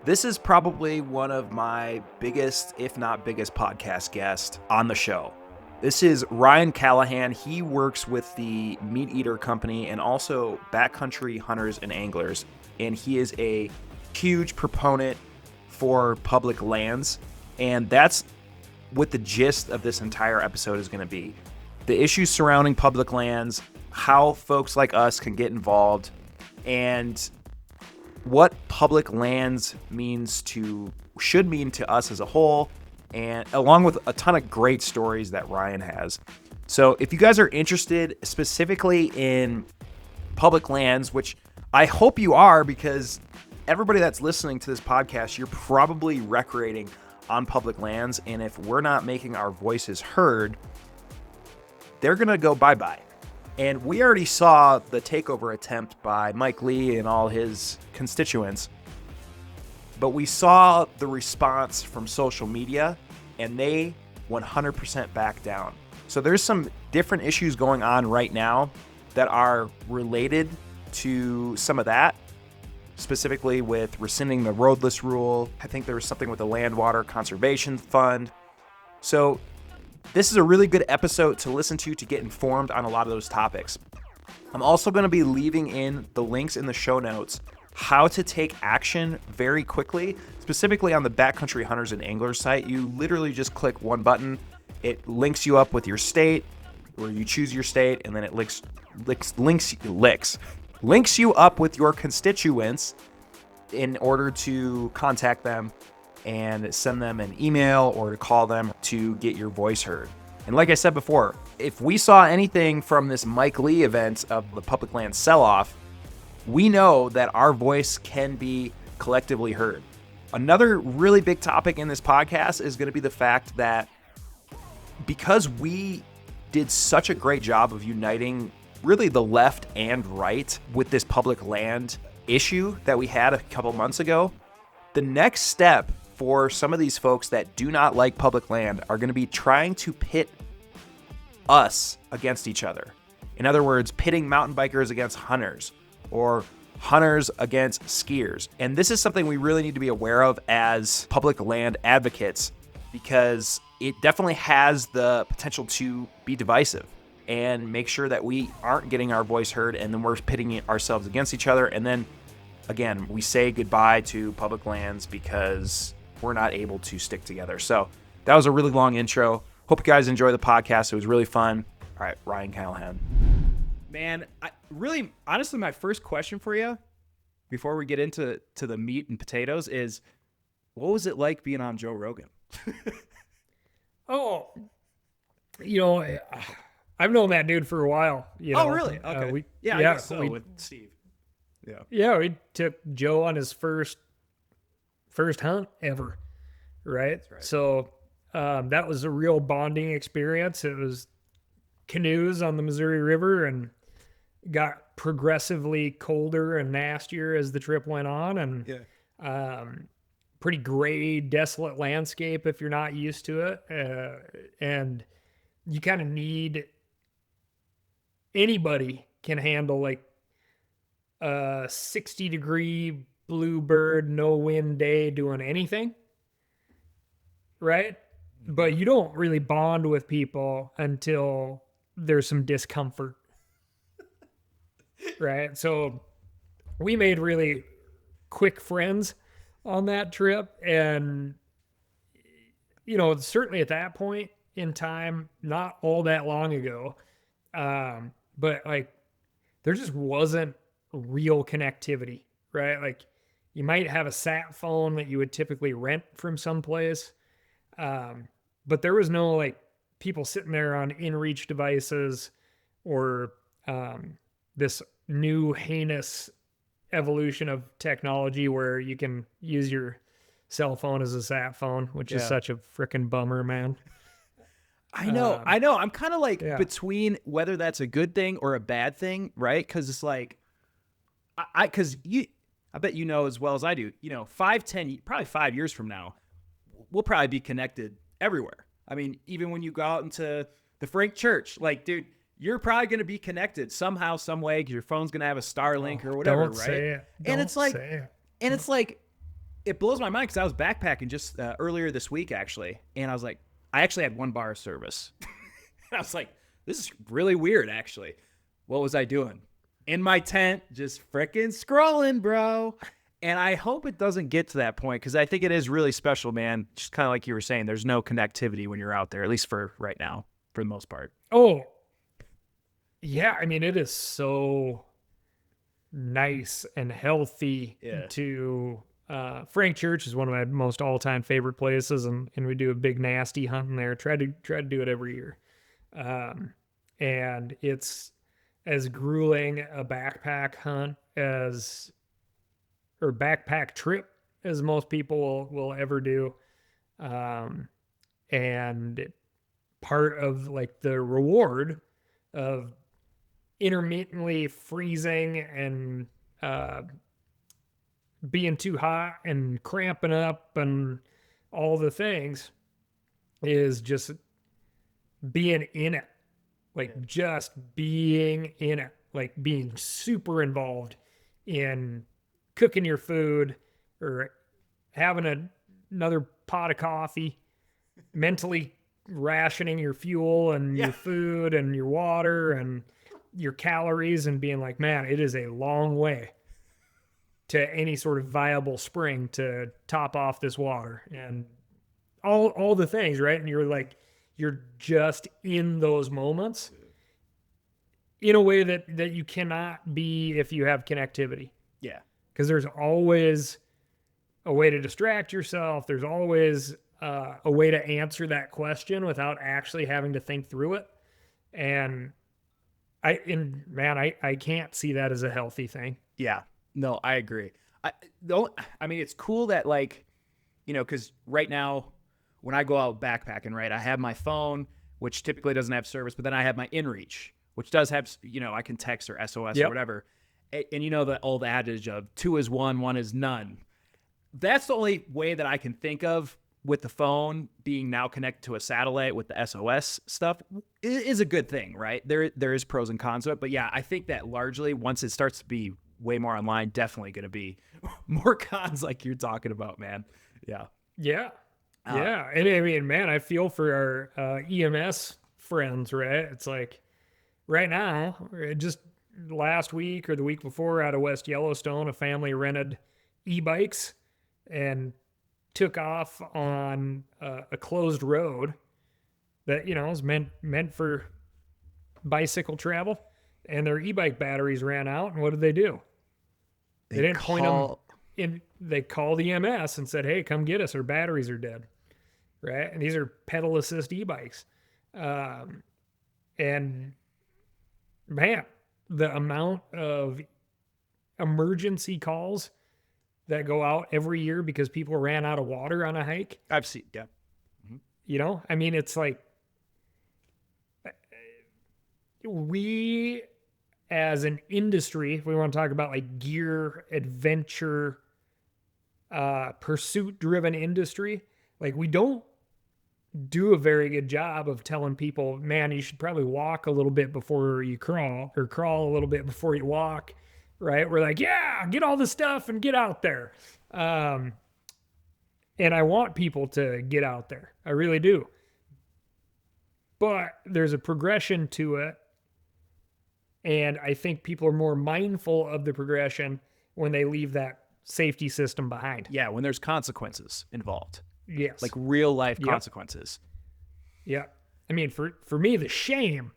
This is probably one of my biggest, if not biggest, podcast guests on the show. This is Ryan Callahan. He works with the MeatEater company and also Backcountry Hunters and Anglers. And he is a huge proponent for public lands. And that's what the gist of this entire episode is going to be. The issues surrounding public lands, how folks like us can get involved, and what public lands should mean to us as a whole, and along with a ton of great stories that Ryan has. So if you guys are interested specifically in public lands, which I hope you are, because everybody that's listening to this podcast, you're probably recreating on public lands, and if we're not making our voices heard, they're gonna go bye-bye. And we already saw the takeover attempt by Mike Lee and all his constituents, but we saw the response from social media, and they 100% back down. So there's some different issues going on right now that are related to some of that, specifically with rescinding the Roadless Rule. I think there was something with the Land Water Conservation Fund. So this is a really good episode to listen to get informed on a lot of those topics. I'm also going to be leaving in the links in the show notes, how to take action very quickly, specifically on the Backcountry Hunters and Anglers site. You literally just click one button. It links you up with your state, or you choose your state, and then it links you up with your constituents in order to contact them and send them an email or to call them to get your voice heard. And like I said before, if we saw anything from this Mike Lee event of the public land sell-off, we know that our voice can be collectively heard. Another really big topic in this podcast is going to be the fact that because we did such a great job of uniting really the left and right with this public land issue that we had a couple months ago, the next step for some of these folks that do not like public land are going to be trying to pit us against each other. In other words, pitting mountain bikers against hunters or hunters against skiers. And this is something we really need to be aware of as public land advocates, because it definitely has the potential to be divisive and make sure that we aren't getting our voice heard, and then we're pitting ourselves against each other. And then again, we say goodbye to public lands because we're not able to stick together. So that was a really long intro. Hope you guys enjoy the podcast. It was really fun. All right, Ryan Callahan. Man, honestly, my first question for you before we get into the meat and potatoes is, what was it like being on Joe Rogan? I've known that dude for a while. Oh, really? Okay. I guess so, with Steve. Yeah, we took Joe on his first hunt ever, right? That's right. So that was a real bonding experience. It was canoes on the Missouri River, and got progressively colder and nastier as the trip went on, and pretty gray, desolate landscape if you're not used to it. And you kind of need, anybody can handle like a 60-degree bluebird, no wind day doing anything, right? But you don't really bond with people until there's some discomfort, right? So we made really quick friends on that trip, and certainly at that point in time, not all that long ago, but like there just wasn't real connectivity, right? Like you might have a sat phone that you would typically rent from someplace, but there was no like people sitting there on in-reach devices or this new heinous evolution of technology where you can use your cell phone as a sat phone, which is such a freaking bummer, man. I know. I'm kind of like between whether that's a good thing or a bad thing, right? Because it's like, I bet you know as well as I do, 5-10, probably 5 years from now, we'll probably be connected everywhere. I mean, even when you go out into the Frank Church, like, dude, you're probably going to be connected somehow, some way, because your phone's going to have a Starlink or whatever, don't right? Say it. And it's like, it blows my mind because I was backpacking just earlier this week, actually. And I was like, I actually had one bar of service. And I was like, this is really weird, actually. What was I doing? In my tent, just frickin' scrolling, bro. And I hope it doesn't get to that point because I think it is really special, man. Just kind of like you were saying, there's no connectivity when you're out there, at least for right now, for the most part. Oh, yeah. I mean, it is so nice and healthy to Frank Church is one of my most all-time favorite places, and we do a big nasty hunt in there. Try to do it every year. And it's as grueling a backpack hunt or backpack trip as most people will ever do. And part of like the reward of intermittently freezing and being too hot and cramping up and all the things is just being in it. Like just being in it, like being super involved in cooking your food or having another pot of coffee, mentally rationing your fuel and your food and your water and your calories and being like, man, it is a long way to any sort of viable spring to top off this water and all the things, right? And you're like, you're just in those moments in a way that you cannot be if you have connectivity. Yeah. Because there's always a way to distract yourself. There's always a way to answer that question without actually having to think through it. And I can't see that as a healthy thing. Yeah. No, I agree. I mean, it's cool that like, because right now when I go out backpacking, right, I have my phone, which typically doesn't have service, but then I have my InReach, which does have, I can text or SOS or whatever. And the old adage of 2 is 1, 1 is none. That's the only way that I can think of with the phone being now connected to a satellite with the SOS stuff is a good thing, right? There is pros and cons to it. But yeah, I think that largely once it starts to be way more online, definitely going to be more cons like you're talking about, man. Yeah. Yeah. Yeah. And I mean, man, I feel for our EMS friends, right? It's like right now, just last week or the week before out of West Yellowstone, a family rented e-bikes and took off on a closed road that, is meant for bicycle travel. And their e-bike batteries ran out. And what did they do? They didn't point them in. They called EMS and said, hey, come get us. Our batteries are dead. Right. And these are pedal assist e-bikes. And man, the amount of emergency calls that go out every year because people ran out of water on a hike. I've seen, yeah. Mm-hmm. I mean, it's like we as an industry, if we want to talk about like gear, adventure, pursuit-driven industry, like we don't do a very good job of telling people, man, you should probably walk a little bit before you crawl or crawl a little bit before you walk, right? We're like, yeah, get all the stuff and get out there. And I want people to get out there. I really do. But there's a progression to it. And I think people are more mindful of the progression when they leave that safety system behind. Yeah, when there's consequences involved. Yes. Like real life consequences. Yeah. I mean, for me, the shame,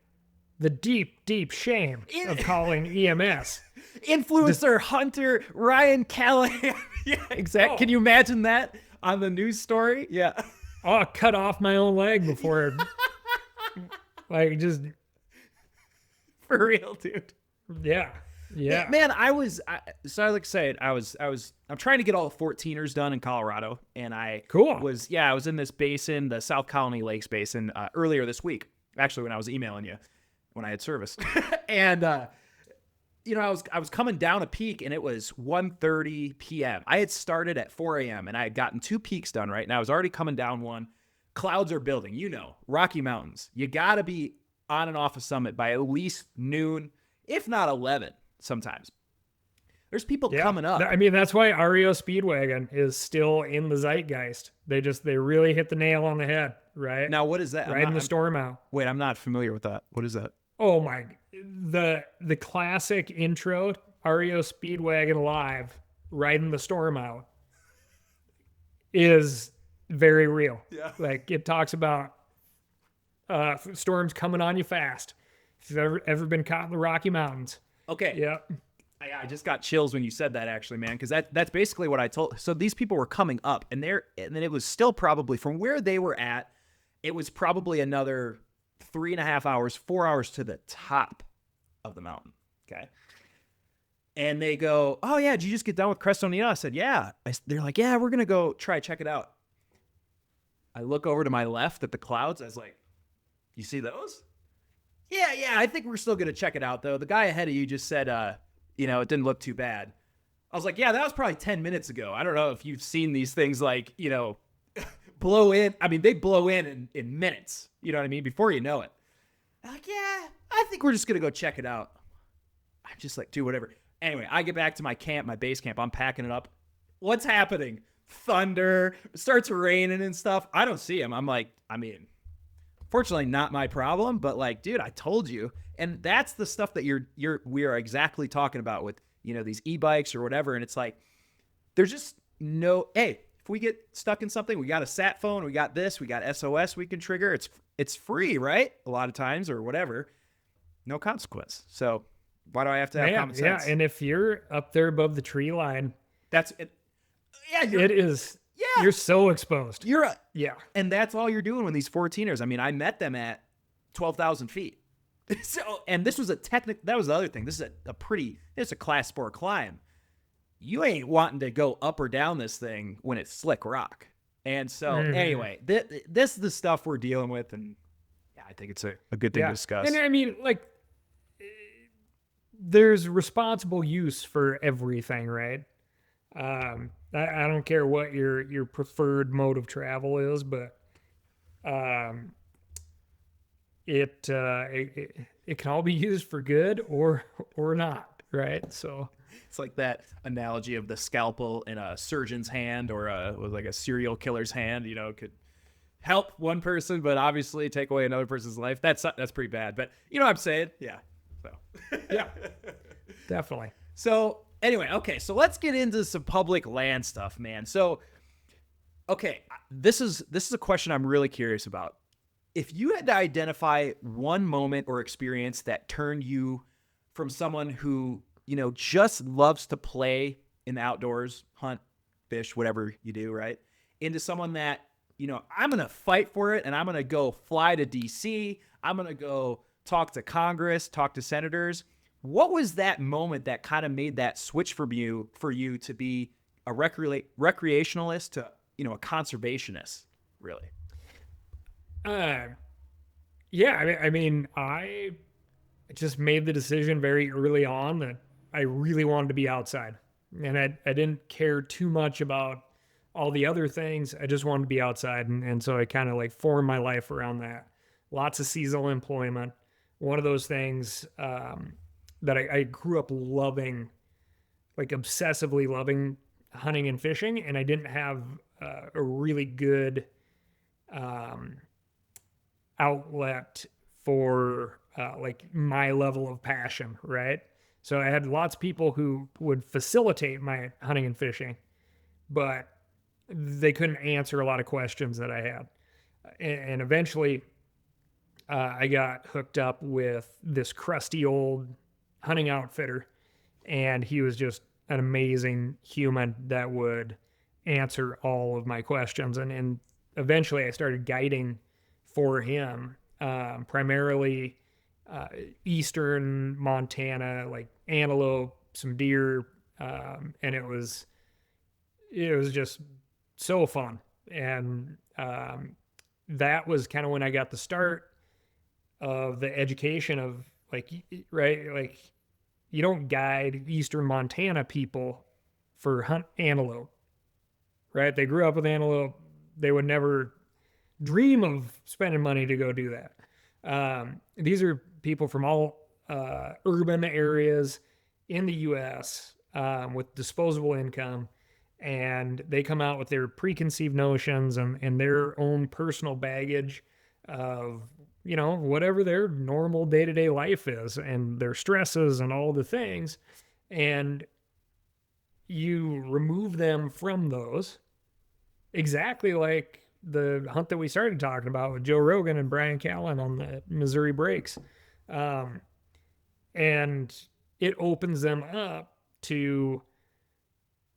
the deep, deep shame of calling EMS. Influencer hunter Ryan Callahan. Yeah, exactly. Oh. Can you imagine that on the news story? Yeah. Oh, cut off my own leg before like just for real, dude. Yeah. Yeah. Man, I'm trying to get all the 14ers done in Colorado, and I was in this basin, the South Colony Lakes Basin, earlier this week, actually when I was emailing you when I had service. And I was coming down a peak and it was 1:30 p.m. I had started at 4 a.m. and I had gotten 2 peaks done, right? And I was already coming down one. Clouds are building, Rocky Mountains. You got to be on and off a summit by at least noon, if not 11 sometimes. There's people coming up. I mean, that's why REO Speedwagon is still in the zeitgeist. They really hit the nail on the head, right? Now, what is that? Riding the storm out. Wait, I'm not familiar with that. What is that? Oh my, the classic intro, REO Speedwagon Live, riding the storm out, is very real. Yeah. Like, it talks about storms coming on you fast. If you've ever been caught in the Rocky Mountains. Okay. Yeah. I just got chills when you said that, actually, man, because that's basically what I told. So these people were coming up, and then it was still probably from where they were at. It was probably another 3.5 hours, 4 hours to the top of the mountain. Okay. And they go, "Oh yeah, did you just get done with Crest O'Neill?" I said, "Yeah." They're like, "Yeah, we're gonna go check it out." I look over to my left at the clouds. I was like, "You see those?" Yeah. I think we're still gonna check it out though. The guy ahead of you just said, it didn't look too bad. I was like, "Yeah, that was probably 10 minutes ago." I don't know if you've seen these things like, blow in. I mean, they blow in minutes. You know what I mean? Before you know it. I'm like, "Yeah, I think we're just going to go check it out." I'm just like, "Dude, whatever." Anyway, I get back to my camp, my base camp. I'm packing it up. What's happening? Thunder. It starts raining and stuff. I don't see him. I'm like, fortunately not my problem, but like, dude, I told you. And that's the stuff that we are exactly talking about with, these e-bikes or whatever. And it's like, there's just hey, if we get stuck in something, we got a sat phone, we got this, we got SOS we can trigger. It's free, right? A lot of times or whatever. No consequence. So why do I have to have common sense? Yeah, and if you're up there above the tree line, that's it. Yeah, it is. Yeah, you're so exposed. Yeah, and that's all you're doing with these 14ers. I mean, I met them at 12,000 feet. So, and this was that was the other thing. This is it's a class sport climb. You ain't wanting to go up or down this thing when it's slick rock. And so, anyway, this is the stuff we're dealing with, and yeah, I think it's a good thing to discuss. And I mean, like, there's responsible use for everything, right? I don't care what your preferred mode of travel is, but it can all be used for good or not, right? So it's like that analogy of the scalpel in a surgeon's hand or a serial killer's hand. Could help one person, but obviously take away another person's life. That's pretty bad. But you know what I'm saying? Yeah. So yeah, definitely. So anyway, okay, so let's get into some public land stuff, man. So, okay, this is a question I'm really curious about. If you had to identify one moment or experience that turned you from someone who, just loves to play in the outdoors, hunt, fish, whatever you do, right, into someone that, I'm going to fight for it and I'm going to go fly to DC, I'm going to go talk to Congress, talk to senators. What was that moment that kind of made that switch for you to be a recreationalist to, a conservationist, really? Yeah, I mean, I just made the decision very early on that I really wanted to be outside. And I didn't care too much about all the other things. I just wanted to be outside. And so I kind of like formed my life around that. Lots of seasonal employment. One of those things that I grew up loving, like obsessively loving hunting and fishing. And I didn't have a really good outlet for like my level of passion, right? So I had lots of people who would facilitate my hunting and fishing, but they couldn't answer a lot of questions that I had. And eventually I got hooked up with this crusty old hunting outfitter, and he was just an amazing human that would answer all of my questions. And eventually I started guiding for him, primarily eastern Montana, like antelope, some deer, and it was just so fun. And that was kind of when I got the start of the education of like, right, like you don't guide eastern Montana people for hunt antelope, right? They grew up with antelope. They would never dream of spending money to go do that. These are people from all urban areas in the U.S. with disposable income, and they come out with their preconceived notions and their own personal baggage of, whatever their normal day-to-day life is and their stresses and all the things. And you remove them from those, exactly like the hunt that we started talking about with Joe Rogan and Brian Callahan on the Missouri Breaks. And it opens them up to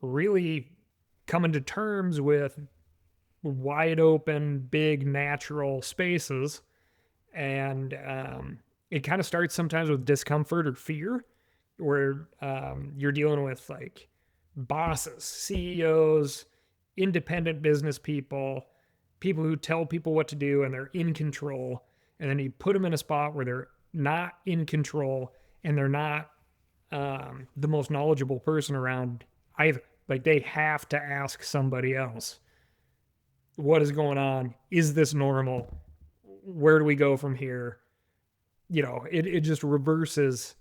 really coming to terms with wide open, big natural spaces. And it kind of starts sometimes with discomfort or fear, where you're dealing with like bosses, CEOs, independent business people, people who tell people what to do and they're in control. And then you put them in a spot where they're not in control and they're not the most knowledgeable person around either. Like they have to ask somebody else, what is going on? Is this normal? Where do we go from here? It just reverses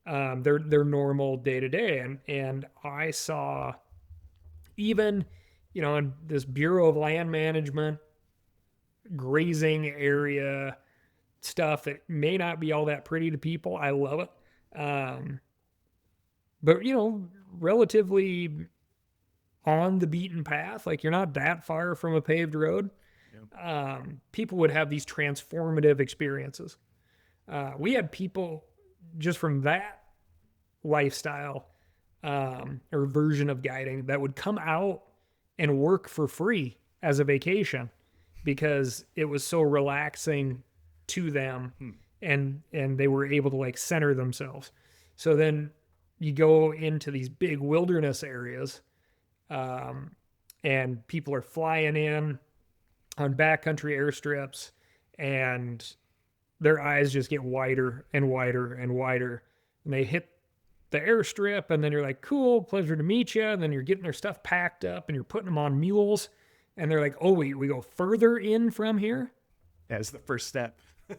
their normal day to day. And I saw even, in this Bureau of Land Management, grazing area stuff that may not be all that pretty to people. I love it. But, relatively on the beaten path, like you're not that far from a paved road. Yep. People would have these transformative experiences. We had people just from that lifestyle or version of guiding that would come out and work for free as a vacation because it was so relaxing to them and they were able to like center themselves. So then you go into these big wilderness areas and people are flying in on backcountry airstrips and their eyes just get wider and wider and wider. And they hit the airstrip and then you're like, cool, pleasure to meet you. And then you're getting their stuff packed up and you're putting them on mules. And they're like, oh, we go further in from here? That's the first step. And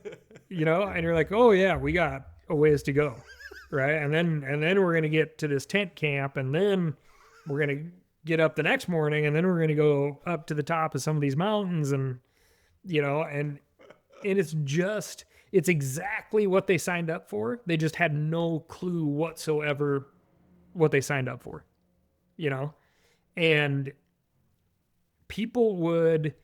you're like, oh yeah, we got a ways to go. Right. And then we're going to get to this tent camp and then we're going to get up the next morning and then we're going to go up to the top of some of these mountains and, and it's exactly what they signed up for. They just had no clue whatsoever what they signed up for, and people would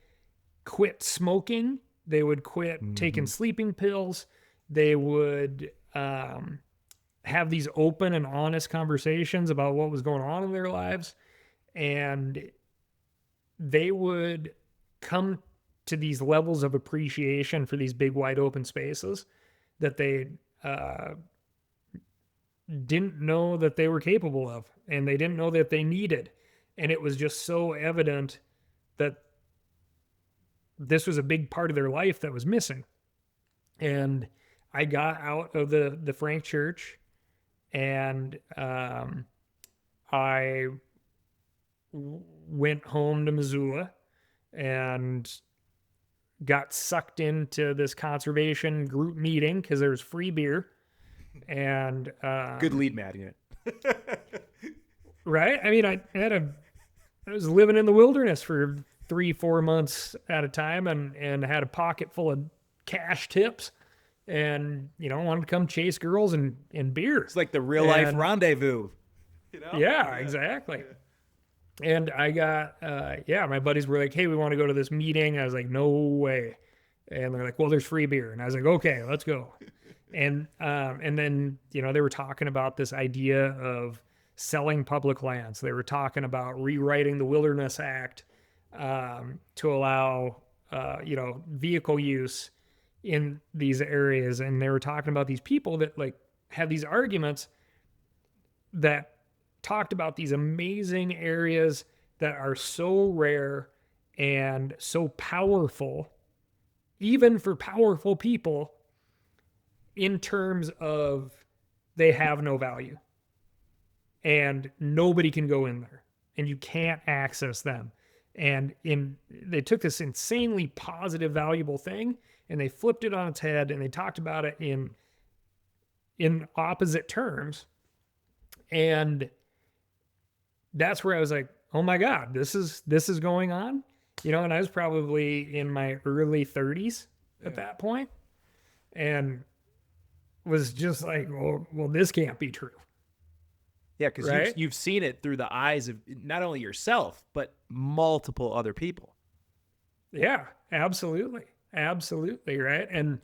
quit smoking. They would quit taking sleeping pills. They would have these open and honest conversations about what was going on in their lives. And they would come to these levels of appreciation for these big, wide open spaces that they didn't know that they were capable of, and they didn't know that they needed. And it was just so evident that this was a big part of their life that was missing. And I got out of the Frank Church and I went home to Missoula and got sucked into this conservation group meeting because there was free beer and good lead magnet. Right? I mean, I was living in the wilderness for 3-4 months at a time and had a pocket full of cash tips and wanted to come chase girls and beer. It's like the real life rendezvous. Yeah, exactly. And I got, my buddies were like, hey, we want to go to this meeting. I was like, no way. And they're like, well, there's free beer. And I was like, okay, let's go. And then, they were talking about this idea of selling public lands. They were talking about rewriting the Wilderness Act to allow, vehicle use in these areas. And they were talking about these people that like had these arguments that talked about these amazing areas that are so rare and so powerful, even for powerful people, in terms of they have no value and nobody can go in there and you can't access them. And they took this insanely positive, valuable thing and they flipped it on its head and they talked about it in opposite terms. And that's where I was like, oh my God, this is going on, and I was probably in my early 30s at that point, and was just like, well, this can't be true. Yeah, because Right? you've seen it through the eyes of not only yourself, but multiple other people. Yeah, absolutely. Absolutely. Right. And,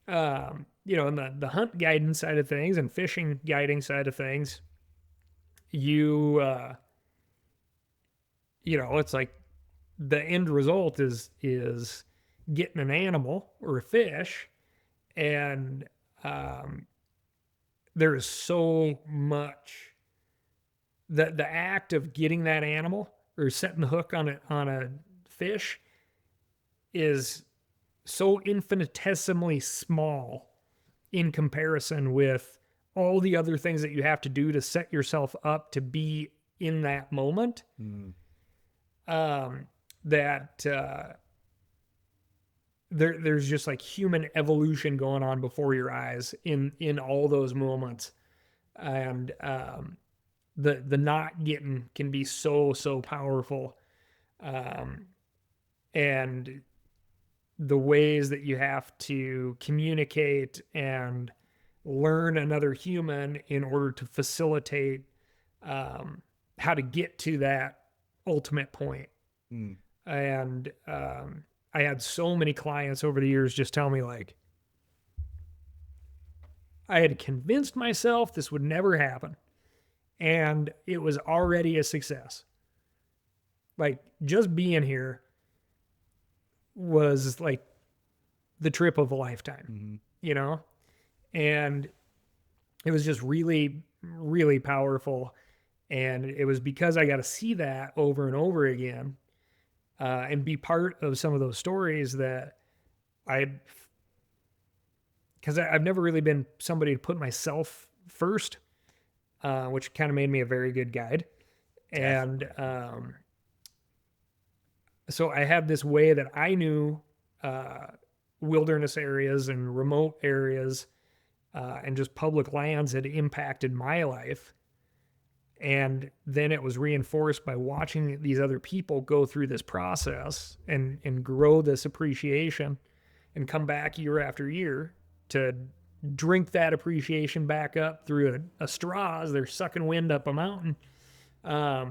in the hunt guidance side of things and fishing guiding side of things, you, it's like the end result is getting an animal or a fish, and there is so much that the act of getting that animal or setting the hook on a fish is so infinitesimally small in comparison with all the other things that you have to do to set yourself up to be in that moment. That there's just like human evolution going on before your eyes in all those moments, and the not getting can be so powerful, and the ways that you have to communicate and learn another human in order to facilitate how to get to that ultimate point. And I had so many clients over the years just tell me, like, I had convinced myself this would never happen, and it was already a success. Like, just being here was like the trip of a lifetime, and it was just really, really powerful. And it was because I got to see that over and over again, and be part of some of those stories that because I've never really been somebody to put myself first, which kind of made me a very good guide. Definitely. And so I had this way that I knew wilderness areas and remote areas and just public lands had impacted my life. And then it was reinforced by watching these other people go through this process and grow this appreciation and come back year after year to drink that appreciation back up through a straw as they're sucking wind up a mountain. I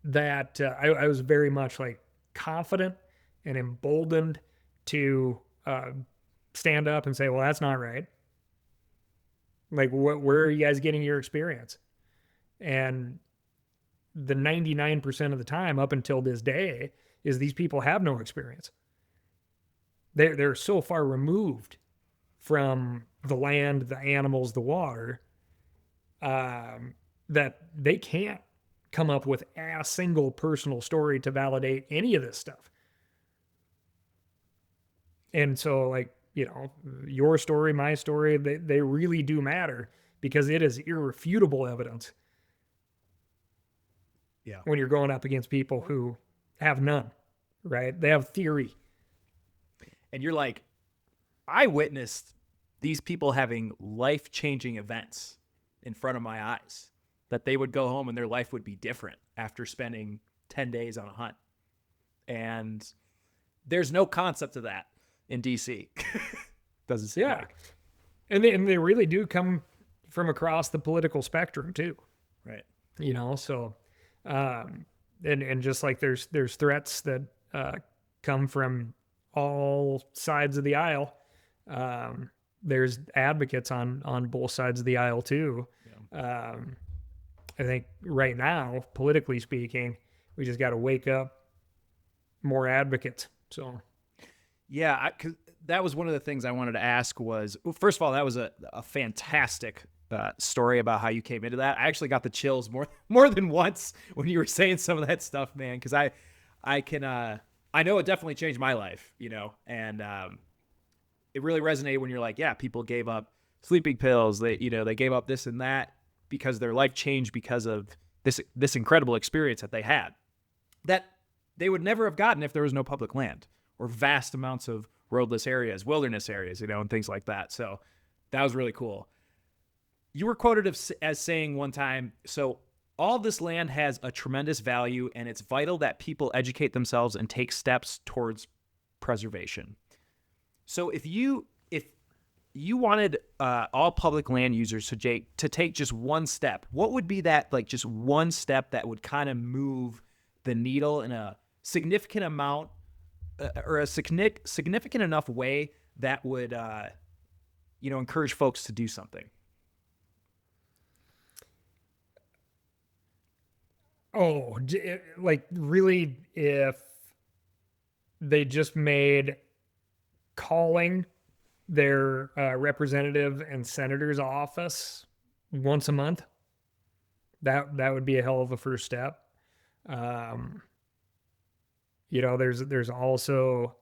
was very much like confident and emboldened to stand up and say, well, that's not right. Like, where are you guys getting your experience? And the 99% of the time up until this day is these people have no experience. They're so far removed from the land, the animals, the water, that they can't come up with a single personal story to validate any of this stuff. And so, like, your story, my story, they really do matter because it is irrefutable evidence. Yeah. When you're going up against people who have none, right? They have theory. And you're like, I witnessed these people having life-changing events in front of my eyes, that they would go home and their life would be different after spending 10 days on a hunt. And there's no concept of that in DC. Doesn't seem like. And they really do come from across the political spectrum too. Right. So and just like there's threats that come from all sides of the aisle. There's advocates on both sides of the aisle too. Yeah. I think right now, politically speaking, we just got to wake up more advocates. So, yeah, cause that was one of the things I wanted to ask was, well, first of all, that was a fantastic story about how you came into that. I actually got the chills more than once when you were saying some of that stuff, man. Cause I know it definitely changed my life, and it really resonated when you're like, yeah, people gave up sleeping pills. They gave up this and that because their life changed because of this incredible experience that they had that they would never have gotten if there was no public land or vast amounts of roadless areas, wilderness areas, and things like that. So that was really cool. You were quoted as saying one time, so All this land has a tremendous value, and it's vital that people educate themselves and take steps towards preservation. So if you wanted all public land users to take just one step, what would be that, like, just one step that would kind of move the needle in a significant amount or a significant enough way that would encourage folks to do something? Oh, like really, if they just made calling their representative and senator's office once a month, that would be a hell of a first step. There's also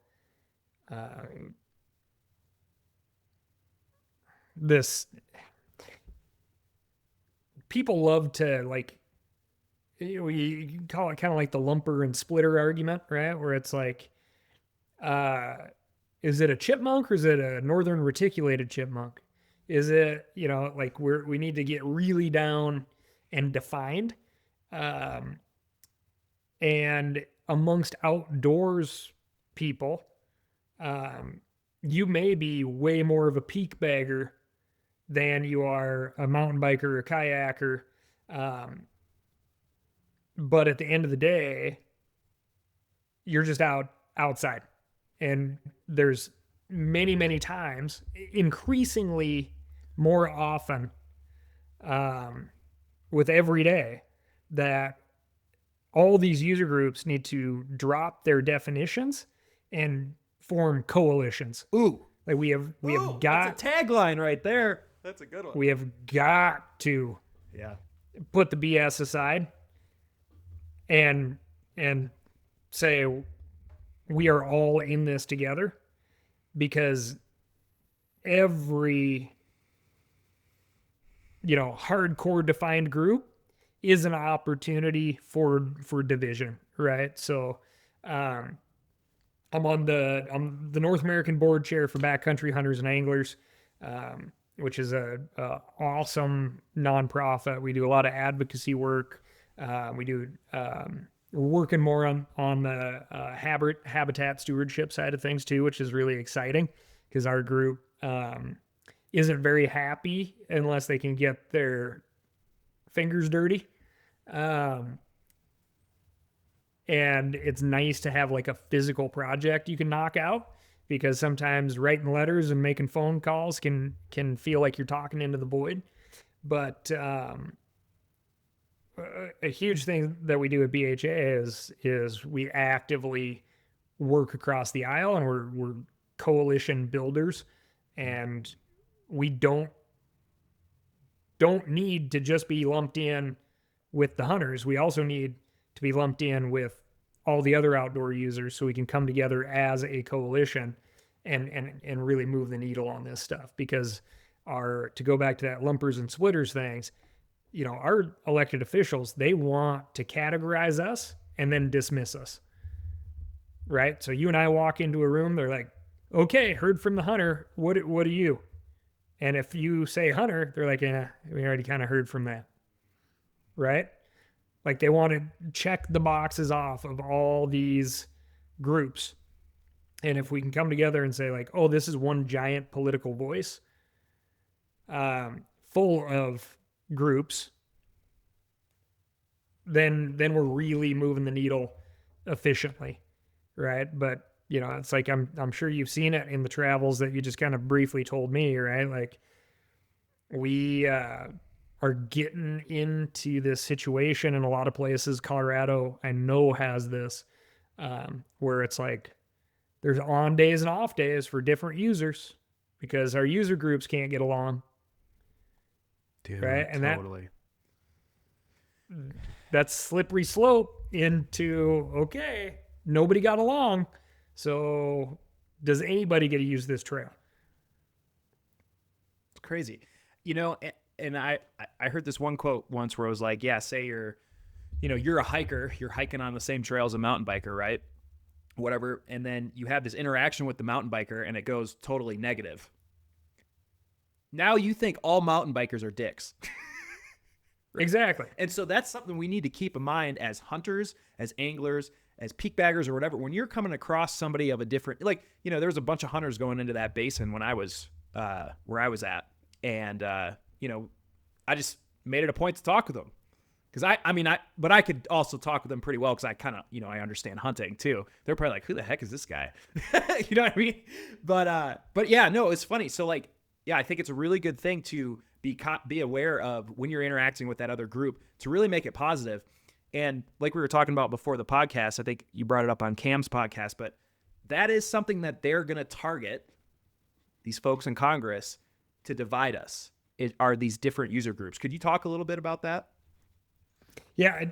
this, people love to, like, we call it kind of like the lumper and splitter argument, right? Where it's like, is it a chipmunk or is it a northern reticulated chipmunk? Is it, like, we need to get really down and defined. And amongst outdoors people, you may be way more of a peak bagger than you are a mountain biker or a kayaker. But at the end of the day, you're just outside. And there's many, many times, increasingly more often, with every day, that all these user groups need to drop their definitions and form coalitions. Ooh, like we have got, that's a tagline right there. That's a good one. We have got to put the BS aside and say we are all in this together, because every hardcore defined group is an opportunity for division, right? So I'm the North American board chair for Backcountry Hunters and Anglers, which is a awesome nonprofit. We do a lot of advocacy work. We do we're working more on the habitat stewardship side of things too, which is really exciting, because our group isn't very happy unless they can get their fingers dirty. And it's nice to have like a physical project you can knock out, because sometimes writing letters and making phone calls can feel like you're talking into the void. But a huge thing that we do at BHA is we actively work across the aisle, and we're coalition builders, and we don't need to just be lumped in with the hunters. We also need to be lumped in with all the other outdoor users, so we can come together as a coalition and really move the needle on this stuff. Because to go back to that lumpers and splitters things, our elected officials, they want to categorize us and then dismiss us, right? So you and I walk into a room, they're like, okay, heard from the hunter. What are you? And if you say hunter, they're like, yeah, we already kind of heard from that, right? Like, they want to check the boxes off of all these groups. And if we can come together and say, like, oh, this is one giant political voice, full of groups, then we're really moving the needle efficiently, right? But it's like, I'm sure you've seen it in the travels that you just kind of briefly told me, right? Like, we are getting into this situation in a lot of places. Colorado, I know, has this, where it's like there's on days and off days for different users, because our user groups can't get along. Dude, right? And totally. That's slippery slope into, okay, nobody got along. So does anybody get to use this trail? It's crazy. And I heard this one quote once where it was like, yeah, say you're a hiker, you're hiking on the same trail as a mountain biker, right? Whatever. And then you have this interaction with the mountain biker and it goes totally negative. Now you think all mountain bikers are dicks. Exactly. And so that's something we need to keep in mind as hunters, as anglers, as peak baggers or whatever. When you're coming across somebody of a different, like, there was a bunch of hunters going into that basin when I was where I was at. And, I just made it a point to talk with them. Because but I could also talk with them pretty well because I kind of, I understand hunting too. They're probably like, who the heck is this guy? You know what I mean? But yeah, no, it's funny. So like, yeah, I think it's a really good thing to be aware of when you're interacting with that other group to really make it positive. And like we were talking about before the podcast, I think you brought it up on Cam's podcast, but that is something that they're going to target, these folks in Congress, to divide us. It are these different user groups. Could you talk a little bit about that? Yeah.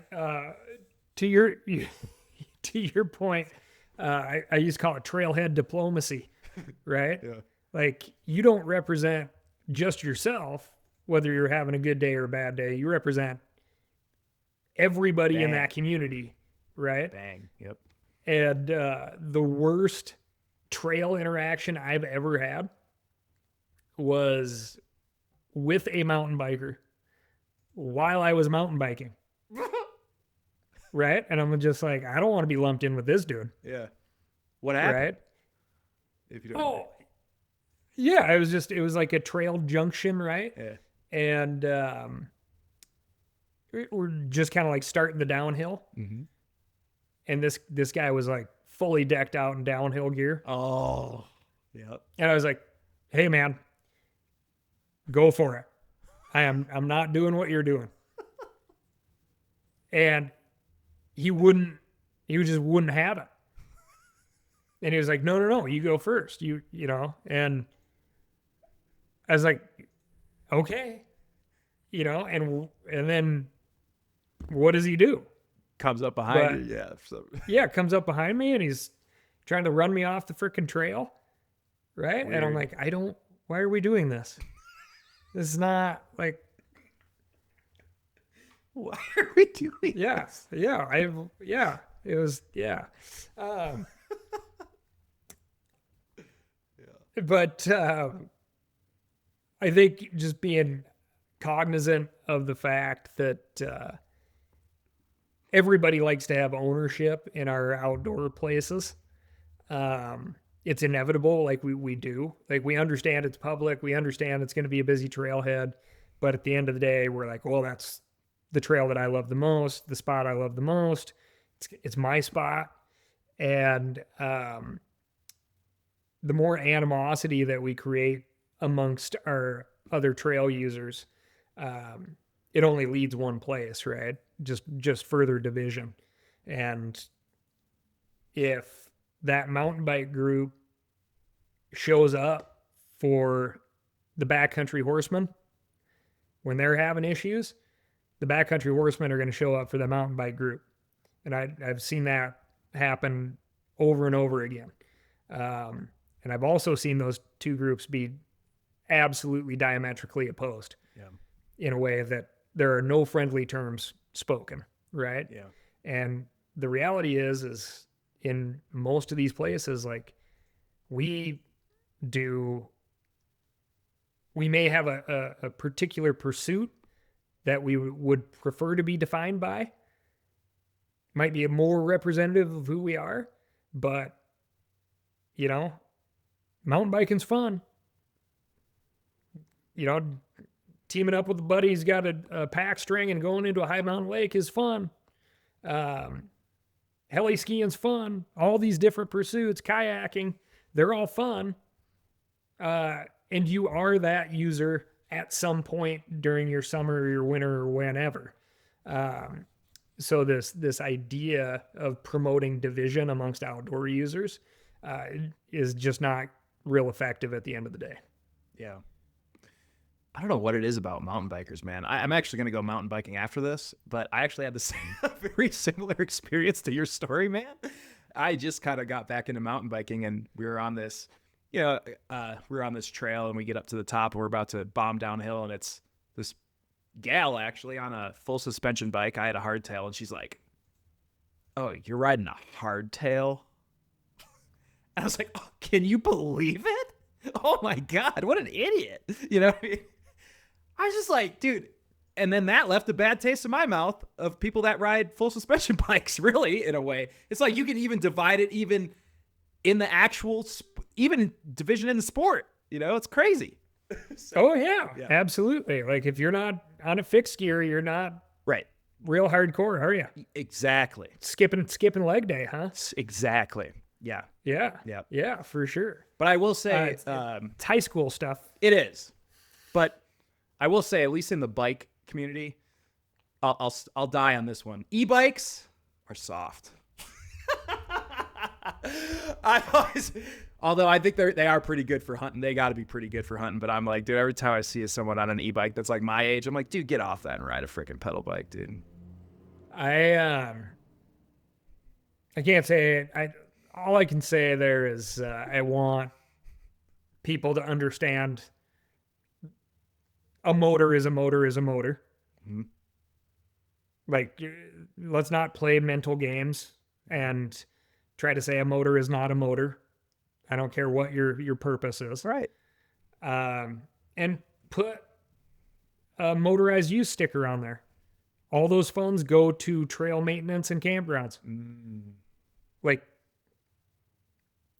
To your point, I used to call it trailhead diplomacy, right? Yeah. Like, you don't represent just yourself, whether you're having a good day or a bad day. You represent everybody in that community, right? Bang. Yep. And the worst trail interaction I've ever had was with a mountain biker while I was mountain biking. Right? And I'm just like, I don't want to be lumped in with this dude. Yeah. What happened? Right? If you don't yeah, it was like a trail junction, right? Yeah. And we're just kind of like starting the downhill. Mm-hmm. And this guy was like fully decked out in downhill gear. Oh. Yep. And I was like, hey man, go for it. I'm not doing what you're doing. And he just wouldn't have it. And he was like, no, you go first. You know, and I was like, okay, and then what does he do? Comes up behind you. Yeah. So. Yeah. Comes up behind me and he's trying to run me off the freaking trail. Right. Weird. And I'm like, why are we doing this? This is not like, why are we doing this? It was, yeah. But I think just being cognizant of the fact that everybody likes to have ownership in our outdoor places. It's inevitable, like we do. Like, we understand it's public. We understand it's going to be a busy trailhead. But at the end of the day, we're like, well, that's the trail that I love the most, the spot I love the most. It's my spot. And the more animosity that we create amongst our other trail users, it only leads one place, right? Just further division. And if that mountain bike group shows up for the backcountry horsemen when they're having issues, the backcountry horsemen are going to show up for the mountain bike group. And I've seen that happen over and over again. And I've also seen those two groups be absolutely diametrically opposed in a way that there are no friendly terms spoken, right? Yeah. And the reality is in most of these places, like, we may have a particular pursuit that we would prefer to be defined by. Might be more representative of who we are, but, mountain biking's fun. Teaming up with a buddy who's got a pack string and going into a high mountain lake is fun. Heli skiing's fun. All these different pursuits, kayaking, they're all fun. And you are that user at some point during your summer or your winter or whenever. So this idea of promoting division amongst outdoor users is just not real effective at the end of the day. Yeah. I don't know what it is about mountain bikers, man. I'm actually going to go mountain biking after this, but I actually had a very similar experience to your story, man. I just kind of got back into mountain biking, and we were on this, we were on this trail, and we get up to the top, and we're about to bomb downhill, and it's this gal actually on a full suspension bike. I had a hardtail, and she's like, "Oh, you're riding a hardtail?" And I was like, "Oh, can you believe it? Oh my God, what an idiot." You know what I mean? I was just like, dude, And then that left a bad taste in my mouth of people that ride full suspension bikes, really, in a way. It's like you can even divide it even in the actual, even division in the sport. It's crazy. So, yeah, absolutely. Like if you're not on a fixed gear, you're not right. Real hardcore, are you? Exactly. Skipping leg day, huh? Exactly. Yeah. Yeah. Yeah, for sure. But I will say, it's high school stuff. It is. But I will say, at least in the bike community, I'll die on this one. E-bikes are soft. Although I think they are pretty good for hunting. They got to be pretty good for hunting. But I'm like, dude, every time I see someone on an e-bike that's like my age, I'm like, dude, get off that and ride a freaking pedal bike, dude. I can't say all I can say there is I want people to understand a motor is a motor is a motor. Mm-hmm. Like, let's not play mental games and try to say a motor is not a motor. I don't care what your purpose is. Right. And put a motorized use sticker on there. All those funds go to trail maintenance and campgrounds. Like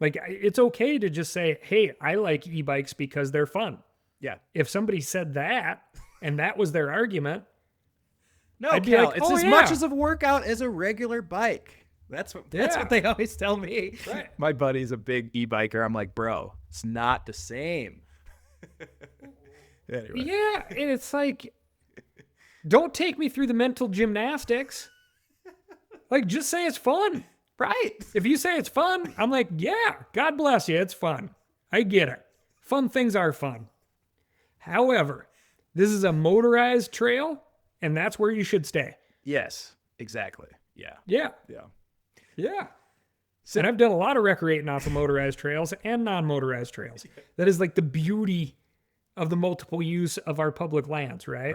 it's okay to just say, hey, I like e-bikes because they're fun. Yeah. If somebody said that and that was their argument, no, Cal, like, it's as much as a workout as a regular bike. That's what they always tell me. Right. My buddy's a big e-biker. I'm like, bro, it's not the same. Anyway. Yeah, and it's like, don't take me through the mental gymnastics. Like, just say it's fun. Right. If you say it's fun, I'm like, yeah, God bless you. It's fun. I get it. Fun things are fun. However, this is a motorized trail, and that's where you should stay. Yes, exactly. Yeah. Yeah. Yeah. Yeah. And I've done a lot of recreating off of motorized trails and non-motorized trails. That is like the beauty of the multiple use of our public lands, right?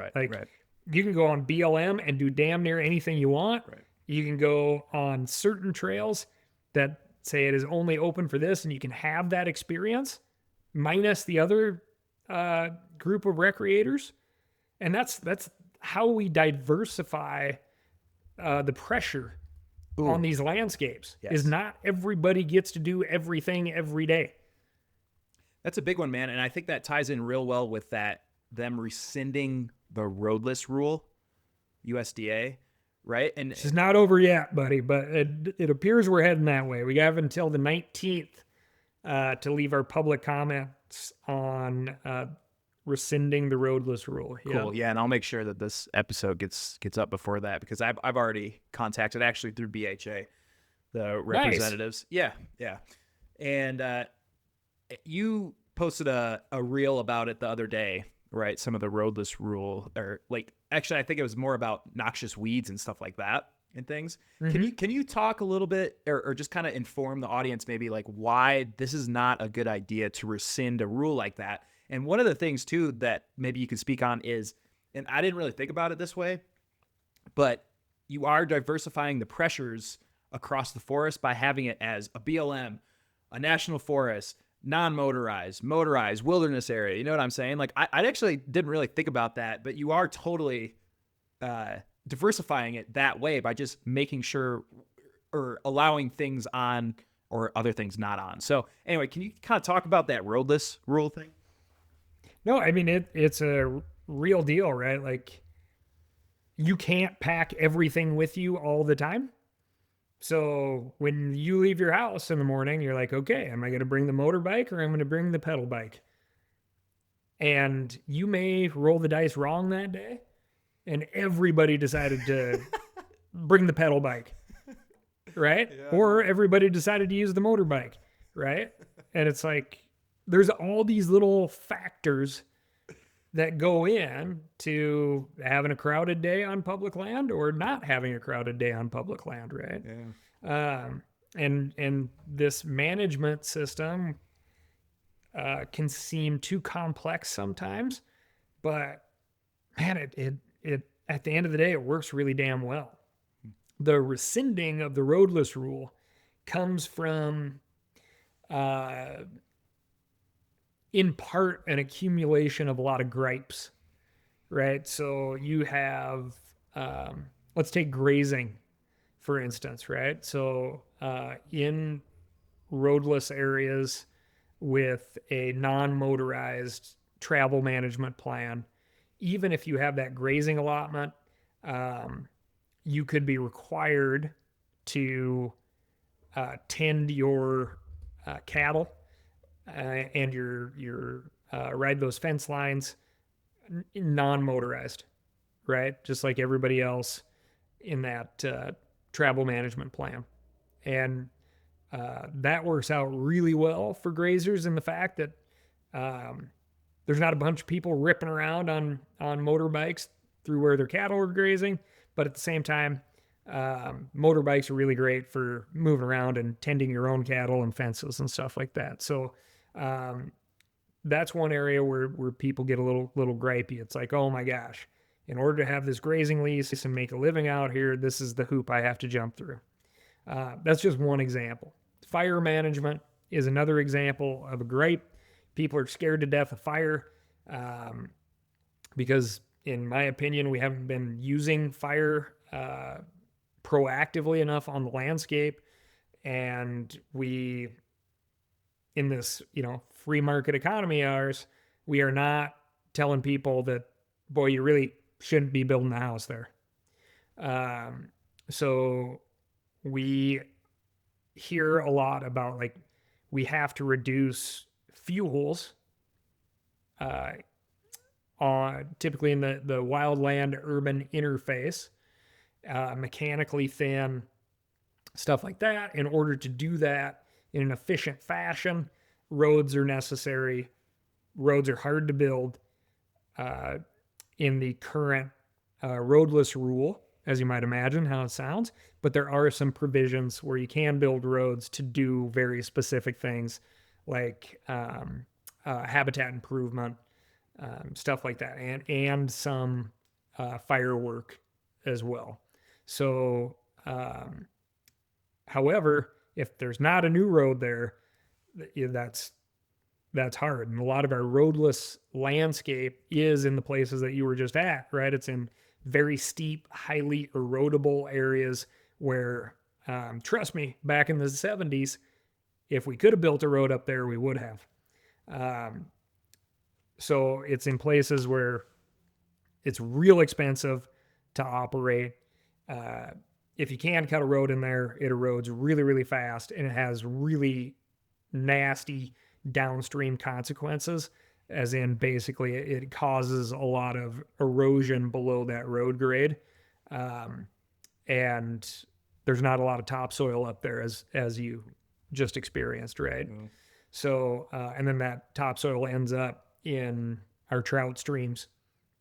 You can go on BLM and do damn near anything you want. Right. You can go on certain trails that say it is only open for this, and you can have that experience minus the other group of recreators. And that's how we diversify the pressure on these landscapes. Yes. Is not everybody gets to do everything every day. That's a big one, man. And I think that ties in real well with them rescinding the Roadless Rule, USDA, right? And this is not over yet, buddy, but it appears we're heading that way. We have until the 19th to leave our public comments on rescinding the Roadless Rule. Cool. Yeah, and I'll make sure that this episode gets up before that, because I've already contacted, actually through BHA, the representatives. Nice. Yeah. And you posted a reel about it the other day, right? Some of the Roadless Rule, or like, actually, I think it was more about noxious weeds and stuff like that and things. Mm-hmm. Can you talk a little bit, or just kind of inform the audience maybe, like, why this is not a good idea to rescind a rule like that? And one of the things too that maybe you could speak on is, and I didn't really think about it this way, but you are diversifying the pressures across the forest by having it as a BLM, a national forest, non-motorized, motorized, wilderness area. You know what I'm saying? Like, I actually didn't really think about that, but you are totally diversifying it that way by just making sure, or allowing things on or other things not on. So anyway, can you kind of talk about that Roadless Rule thing? No, I mean, it's a real deal, right? Like, you can't pack everything with you all the time. So when you leave your house in the morning, you're like, okay, am I going to bring the motorbike or I'm going to bring the pedal bike? And you may roll the dice wrong that day, and everybody decided to bring the pedal bike, right? Yeah. Or everybody decided to use the motorbike, right? And it's like, there's all these little factors that go in to having a crowded day on public land or not having a crowded day on public land, right? Yeah. And this management system can seem too complex sometimes, but man, it at the end of the day, it works really damn well. The rescinding of the Roadless Rule comes from in part an accumulation of a lot of gripes right? So you have, let's take grazing, for instance, right? So in roadless areas with a non-motorized travel management plan, even if you have that grazing allotment, um, you could be required to tend your cattle and your ride those fence lines non-motorized, right? Just like everybody else in that travel management plan. And that works out really well for grazers in the fact that um, there's not a bunch of people ripping around on motorbikes through where their cattle are grazing, but at the same time, motorbikes are really great for moving around and tending your own cattle and fences and stuff like that. So um, that's one area where people get a little gripey. It's like, oh my gosh, in order to have this grazing lease and make a living out here, this is the hoop I have to jump through. That's just one example. Fire management is another example of a gripe. People are scared to death of fire because, in my opinion, we haven't been using fire proactively enough on the landscape. And we, in this, free market economy ours, we are not telling people that, boy, you really shouldn't be building a house there. So we hear a lot about like we have to reduce fuels on typically in the wildland urban interface, mechanically thin stuff like that. In order to do that in an efficient fashion, roads are necessary. Roads are hard to build in the current roadless rule, as you might imagine how it sounds, but there are some provisions where you can build roads to do very specific things like habitat improvement, stuff like that, and some firework as well. So, however, if there's not a new road there, that's hard. And a lot of our roadless landscape is in the places that you were just at, right? It's in very steep, highly erodible areas where, trust me, back in the 70s, if we could have built a road up there, we would have. So it's in places where it's real expensive to operate. If you can cut a road in there, it erodes really, really fast, and it has really nasty downstream consequences, as in basically it causes a lot of erosion below that road grade. And there's not a lot of topsoil up there as you just experienced, right? Mm. So, and then that topsoil ends up in our trout streams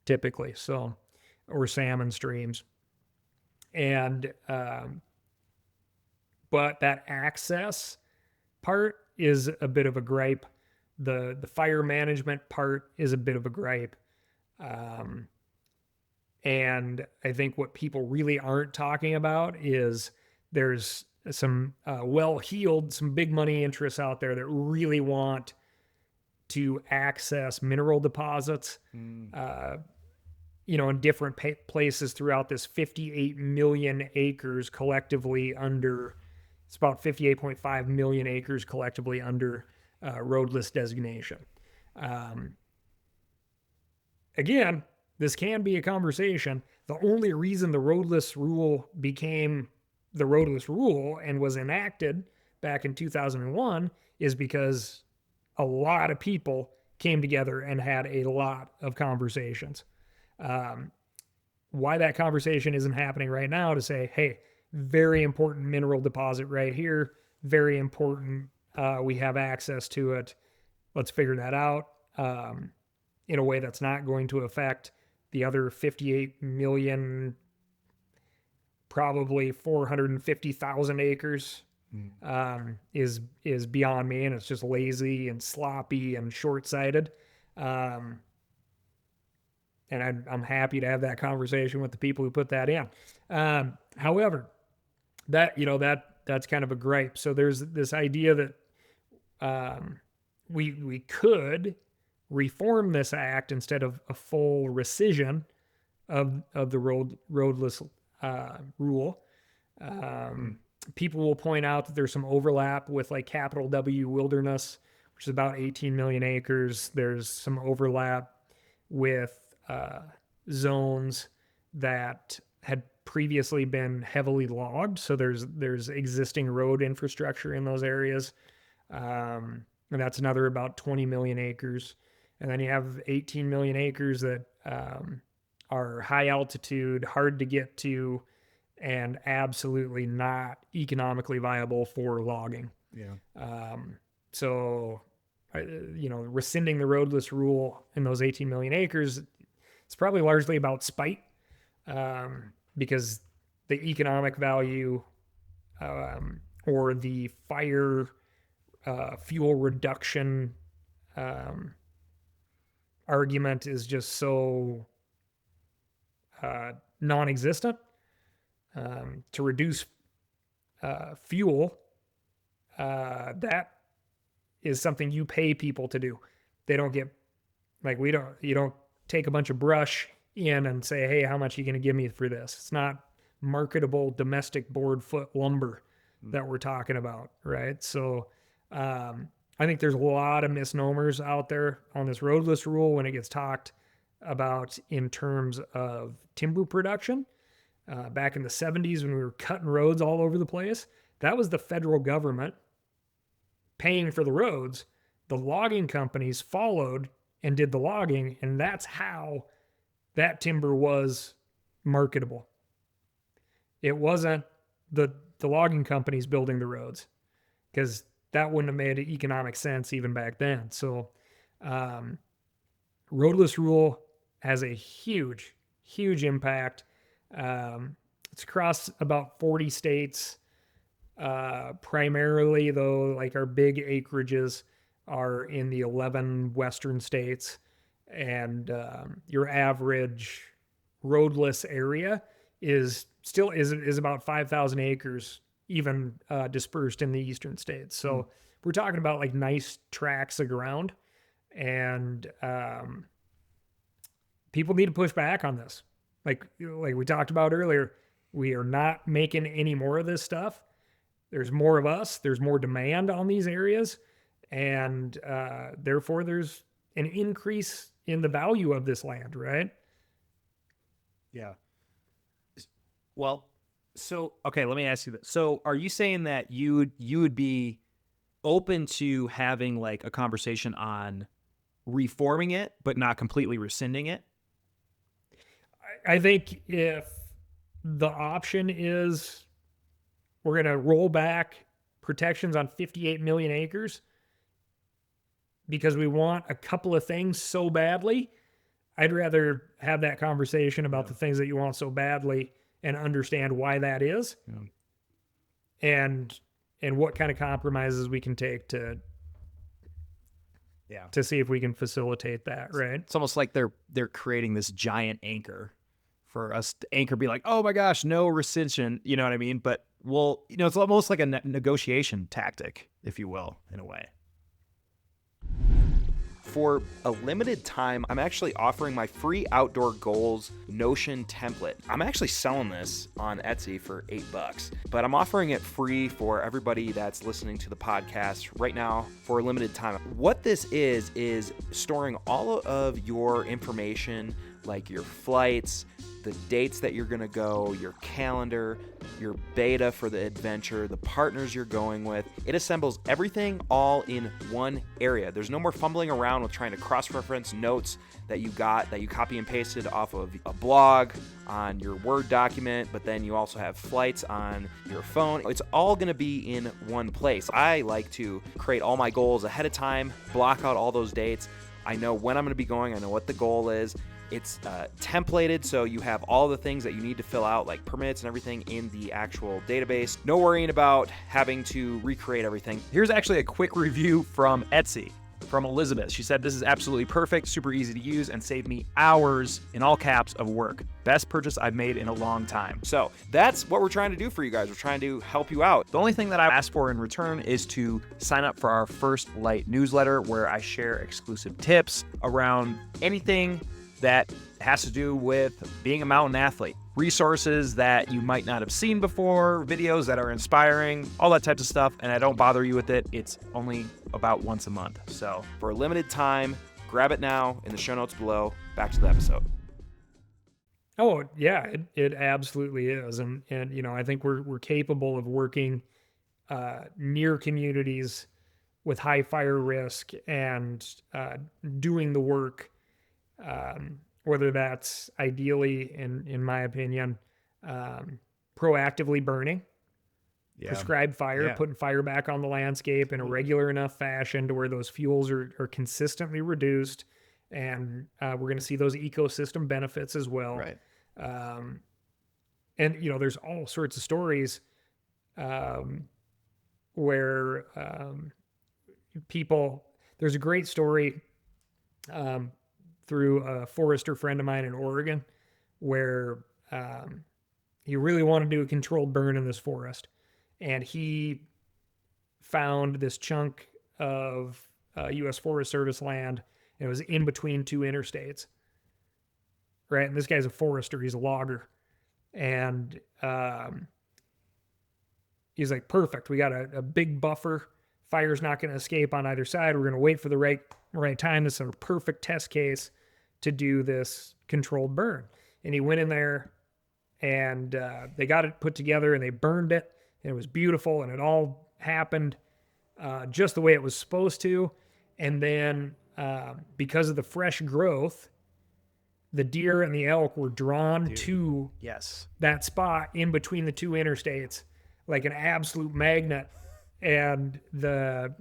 typically, so, or salmon streams. And, but that access part is a bit of a gripe. The fire management part is a bit of a gripe. And I think what people really aren't talking about is there's some well-heeled, some big money interests out there that really want to access mineral deposits, in different places throughout this 58 million acres collectively under, it's about 58.5 million acres collectively under roadless designation. Again, this can be a conversation. The only reason the roadless rule became the roadless rule and was enacted back in 2001 is because a lot of people came together and had a lot of conversations. Why that conversation isn't happening right now to say, hey, very important mineral deposit right here, very important, we have access to it, let's figure that out in a way that's not going to affect the other 58 million, probably 450,000 acres, is beyond me, and it's just lazy and sloppy and short-sighted. And I'm happy to have that conversation with the people who put that in. However, that's kind of a gripe. So there's this idea that we could reform this act instead of a full rescission of the roadless rule. People will point out that there's some overlap with like capital W wilderness, which is about 18 million acres. There's some overlap with zones that had previously been heavily logged. So there's existing road infrastructure in those areas. And that's another about 20 million acres. And then you have 18 million acres that are high altitude, hard to get to, and absolutely not economically viable for logging. Yeah. So, rescinding the roadless rule in those 18 million acres, it's probably largely about spite, because the economic value or the fire fuel reduction argument is just so non-existent. To reduce fuel, that is something you pay people to do. They don't get, like, you don't take a bunch of brush in and say, hey, how much are you going to give me for this? It's not marketable domestic board foot lumber that we're talking about, right? So I think there's a lot of misnomers out there on this roadless rule when it gets talked about in terms of timber production. Back in the 70s when we were cutting roads all over the place, that was the federal government paying for the roads. The logging companies followed and did the logging, and that's how that timber was marketable. It wasn't the logging companies building the roads, because that wouldn't have made economic sense even back then. So roadless rule has a huge, huge impact. It's across about 40 states. Primarily, though, like our big acreages are in the 11 western states, and your average roadless area is about 5,000 acres, even dispersed in the eastern states. So we're talking about like nice tracts of ground, and people need to push back on this. Like we talked about earlier, we are not making any more of this stuff. There's more of us. There's more demand on these areas. And therefore, there's an increase in the value of this land, right? Yeah. Well, so, okay, let me ask you this. So are you saying that you would be open to having like a conversation on reforming it, but not completely rescinding it? I think if the option is we're going to roll back protections on 58 million acres because we want a couple of things so badly, I'd rather have that conversation about the things that you want so badly and understand why that is, and what kind of compromises we can take to see if we can facilitate that, right? It's almost like they're creating this giant anchor for us to anchor, be like, oh my gosh, no rescission, you know what I mean? But it's almost like a negotiation tactic, if you will, in a way. For a limited time, I'm actually offering my free outdoor goals Notion template. I'm actually selling this on Etsy for $8, but I'm offering it free for everybody that's listening to the podcast right now for a limited time. What this is storing all of your information, like your flights, the dates that you're gonna go, your calendar, your beta for the adventure, the partners you're going with. It assembles everything all in one area. There's no more fumbling around with trying to cross-reference notes that you copy and pasted off of a blog on your Word document, but then you also have flights on your phone. It's all gonna be in one place. I like to create all my goals ahead of time, block out all those dates. I know when I'm gonna be going, I know what the goal is. It's templated, so you have all the things that you need to fill out, like permits and everything, in the actual database. No worrying about having to recreate everything. Here's actually a quick review from Etsy. from Elizabeth. She said, this is absolutely perfect, super easy to use, and saved me hours, in all caps, of work. Best purchase I've made in a long time. So that's what we're trying to do for you guys. We're trying to help you out. The only thing that I ask for in return is to sign up for our First Light newsletter, where I share exclusive tips around anything that has to do with being a mountain athlete. Resources that you might not have seen before, videos that are inspiring, all that types of stuff, and I don't bother you with it. It's only about once a month. So for a limited time, grab it now in the show notes below. Back to the episode. Oh yeah, it absolutely is. And you know, I think we're capable of working near communities with high fire risk and doing the work, whether that's ideally, in my opinion, proactively burning, prescribed fire, putting fire back on the landscape in a regular enough fashion to where those fuels are consistently reduced, and we're going to see those ecosystem benefits as well. Right. And you know, there's all sorts of stories where people. There's a great story through a forester friend of mine in Oregon, where he really wanted to do a controlled burn in this forest. And he found this chunk of U.S. Forest Service land. And it was in between two interstates. Right? And this guy's a forester. He's a logger. And he's like, perfect. We got a big buffer. Fire's not going to escape on either side. We're going to wait for the right time. This is a perfect test case to do this controlled burn. And he went in there, and they got it put together, and they burned it, and it was beautiful, and it all happened just the way it was supposed to. And then because of the fresh growth, the deer and the elk were drawn to that spot in between the two interstates like an absolute magnet. And the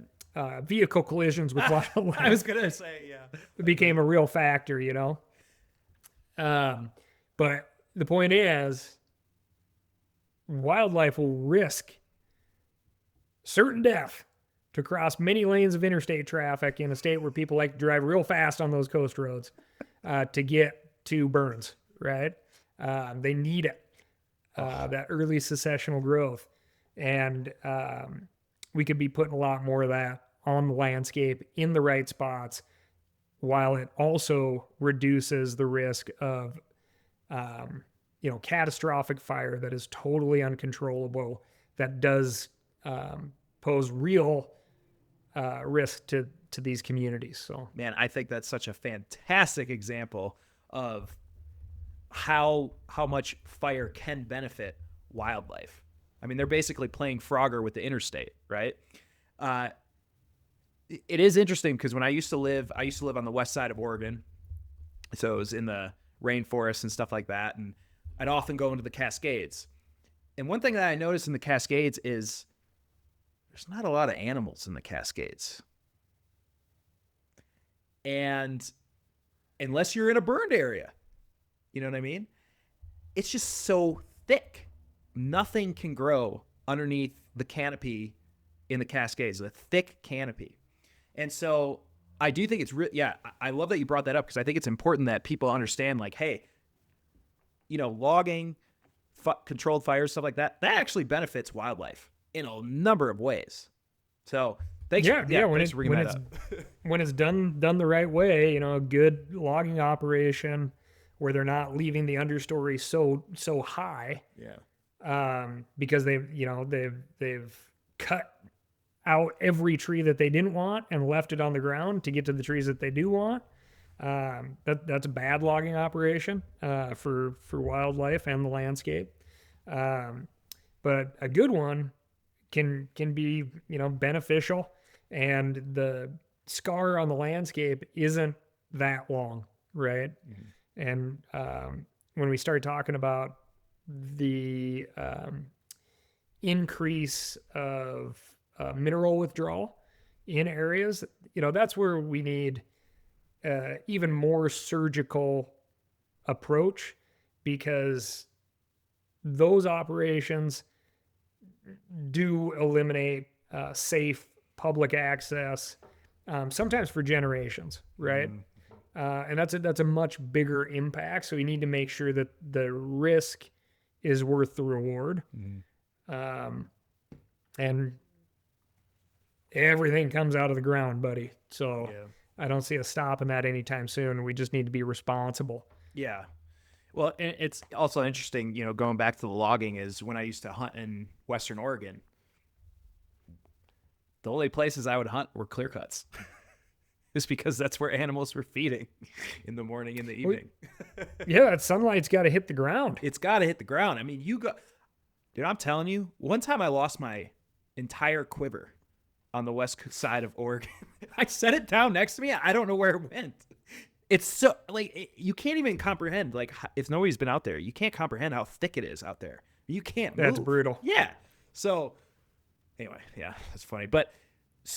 vehicle collisions with wildlife, I was going to say, became a real factor, you know? But the point is, wildlife will risk certain death to cross many lanes of interstate traffic in a state where people like to drive real fast on those coast roads to get to burns, right? They need it, that early successional growth. And we could be putting a lot more of that on the landscape in the right spots, while it also reduces the risk of, catastrophic fire that is totally uncontrollable, that does pose real risk to these communities. So, man, I think that's such a fantastic example of how much fire can benefit wildlife. I mean, they're basically playing Frogger with the interstate, right? It is interesting because when I used to live on the west side of Oregon. So it was in the rainforest and stuff like that. And I'd often go into the Cascades. And one thing that I noticed in the Cascades is there's not a lot of animals in the Cascades. And unless you're in a burned area, you know what I mean? It's just so thick. Nothing can grow underneath the canopy in the Cascades, the thick canopy. And so I do think it's I love that you brought that up, because I think it's important that people understand, like, hey, logging, controlled fires, stuff like that actually benefits wildlife in a number of ways. So thanks for bringing that up. When it's done the right way, a good logging operation where they're not leaving the understory so high. Yeah. Because they've cut out every tree that they didn't want and left it on the ground to get to the trees that they do want. That's a bad logging operation for wildlife and the landscape. But a good one can be beneficial, and the scar on the landscape isn't that long, right? Mm-hmm. And when we start talking about the increase of mineral withdrawal in areas, that's where we need even more surgical approach, because those operations do eliminate safe public access sometimes for generations, right? And that's a much bigger impact. So you need to make sure that the risk is worth the reward. And everything comes out of the ground, buddy. So I don't see us stopping that anytime soon. We just need to be responsible. Yeah. Well, and it's also interesting, going back to the logging, is when I used to hunt in Western Oregon, the only places I would hunt were clear cuts. Just because that's where animals were feeding in the morning and the evening. Yeah, that sunlight's got to hit the ground. It's got to hit the ground. I mean, dude, I'm telling you, one time I lost my entire quiver on the west side of Oregon. I set it down next to me. I don't know where it went. It's so, you can't even comprehend, if nobody's been out there, you can't comprehend how thick it is out there. You can't move. That's brutal. Yeah. So, anyway, yeah, that's funny. But,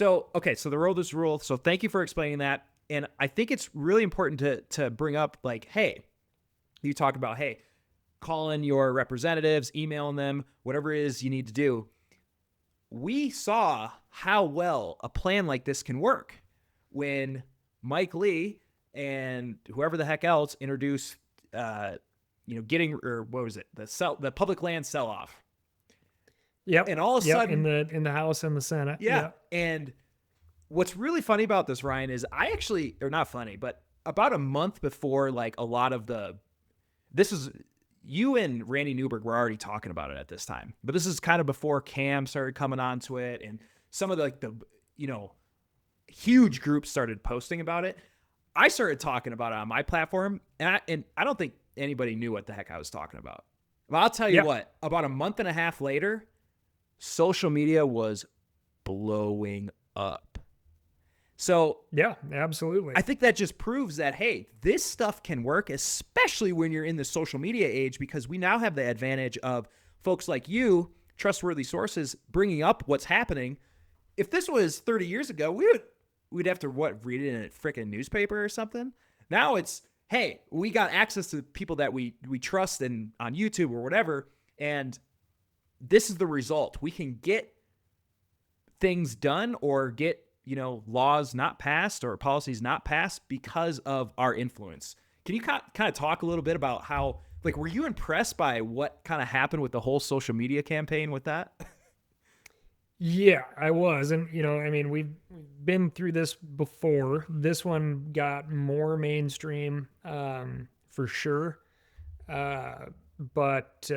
okay, so the Roadless Rule. So thank you for explaining that. And I think it's really important to bring up, hey, you talk about, hey, calling your representatives, emailing them, whatever it is you need to do. We saw how well a plan like this can work when Mike Lee and whoever the heck else introduced, the public land sell-off. Yep. And all of a sudden, in the House and the Senate. Yeah. Yep. And what's really funny about this, Ryan, is or not funny, but about a month before, a lot of you and Randy Newberg were already talking about it at this time, but this is kind of before Cam started coming onto it, and some of the huge groups started posting about it. I started talking about it on my platform, and I don't think anybody knew what the heck I was talking about. But I'll tell you what, about a month and a half later, social media was blowing up. So yeah, absolutely. I think that just proves that, hey, this stuff can work, especially when you're in the social media age, because we now have the advantage of folks like you, trustworthy sources, bringing up what's happening. If this was 30 years ago, we'd have to read it in a freaking newspaper or something. Now it's, hey, we got access to people that we trust and on YouTube or whatever, and this is the result. We can get things done or get, laws not passed or policies not passed because of our influence. Can you kind of talk a little bit about how, were you impressed by what kind of happened with the whole social media campaign with that? Yeah, I was. And, we've been through this before. This one got more mainstream, for sure. But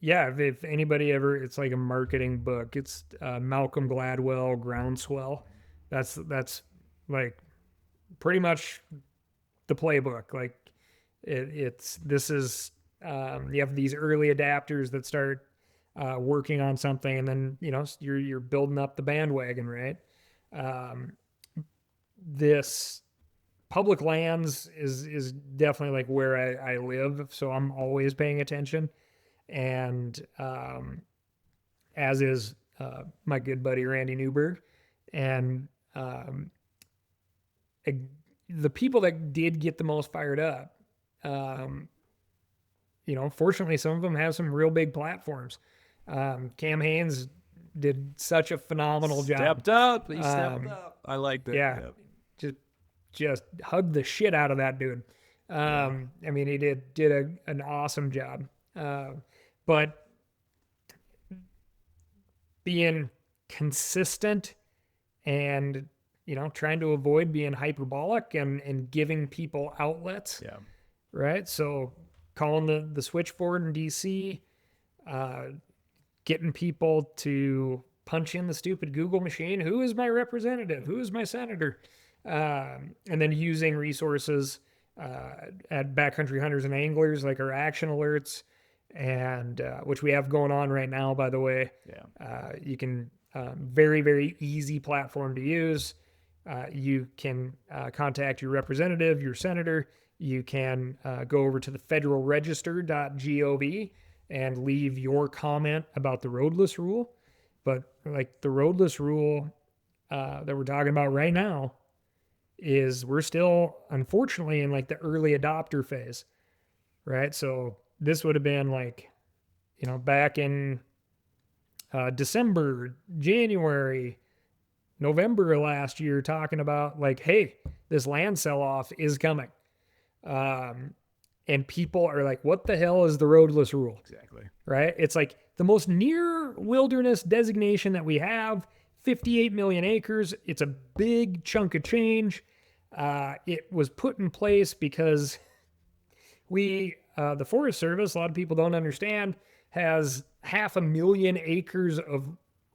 if anybody ever, it's like a marketing book. It's Malcolm Gladwell, Groundswell. That's pretty much the playbook. This is you have these early adapters that start working on something, and then you're building up the bandwagon, right? This public lands is definitely where I live, so I'm always paying attention, and as is my good buddy Randy Newberg, and the people that did get the most fired up. Fortunately, some of them have some real big platforms. Cam Haynes did such a phenomenal job. Stepped up. He stepped up. I like that. Yeah. Yep. Just hugged the shit out of that dude. He did an awesome job. But being consistent and, trying to avoid being hyperbolic and giving people outlets. Yeah. Right. So calling the switchboard in DC, getting people to punch in the stupid Google machine. Who is my representative? Who is my senator? And then using resources at Backcountry Hunters and Anglers, like our action alerts, and which we have going on right now, by the way. Yeah. You can, very, very easy platform to use. You can contact your representative, your senator. You can go over to the federalregister.gov and leave your comment about the Roadless Rule. But the Roadless Rule that we're talking about right now is we're still, unfortunately, in the early adopter phase, right? So this would have been back in December, January, November of last year talking about like, hey, this land sell-off is coming. And people are like, what the hell is the roadless rule? Exactly. Right? It's like the most near wilderness designation that we have, 58 million acres. It's a big chunk of change. It was put in place because the Forest Service, a lot of people don't understand, has 500,000 acres of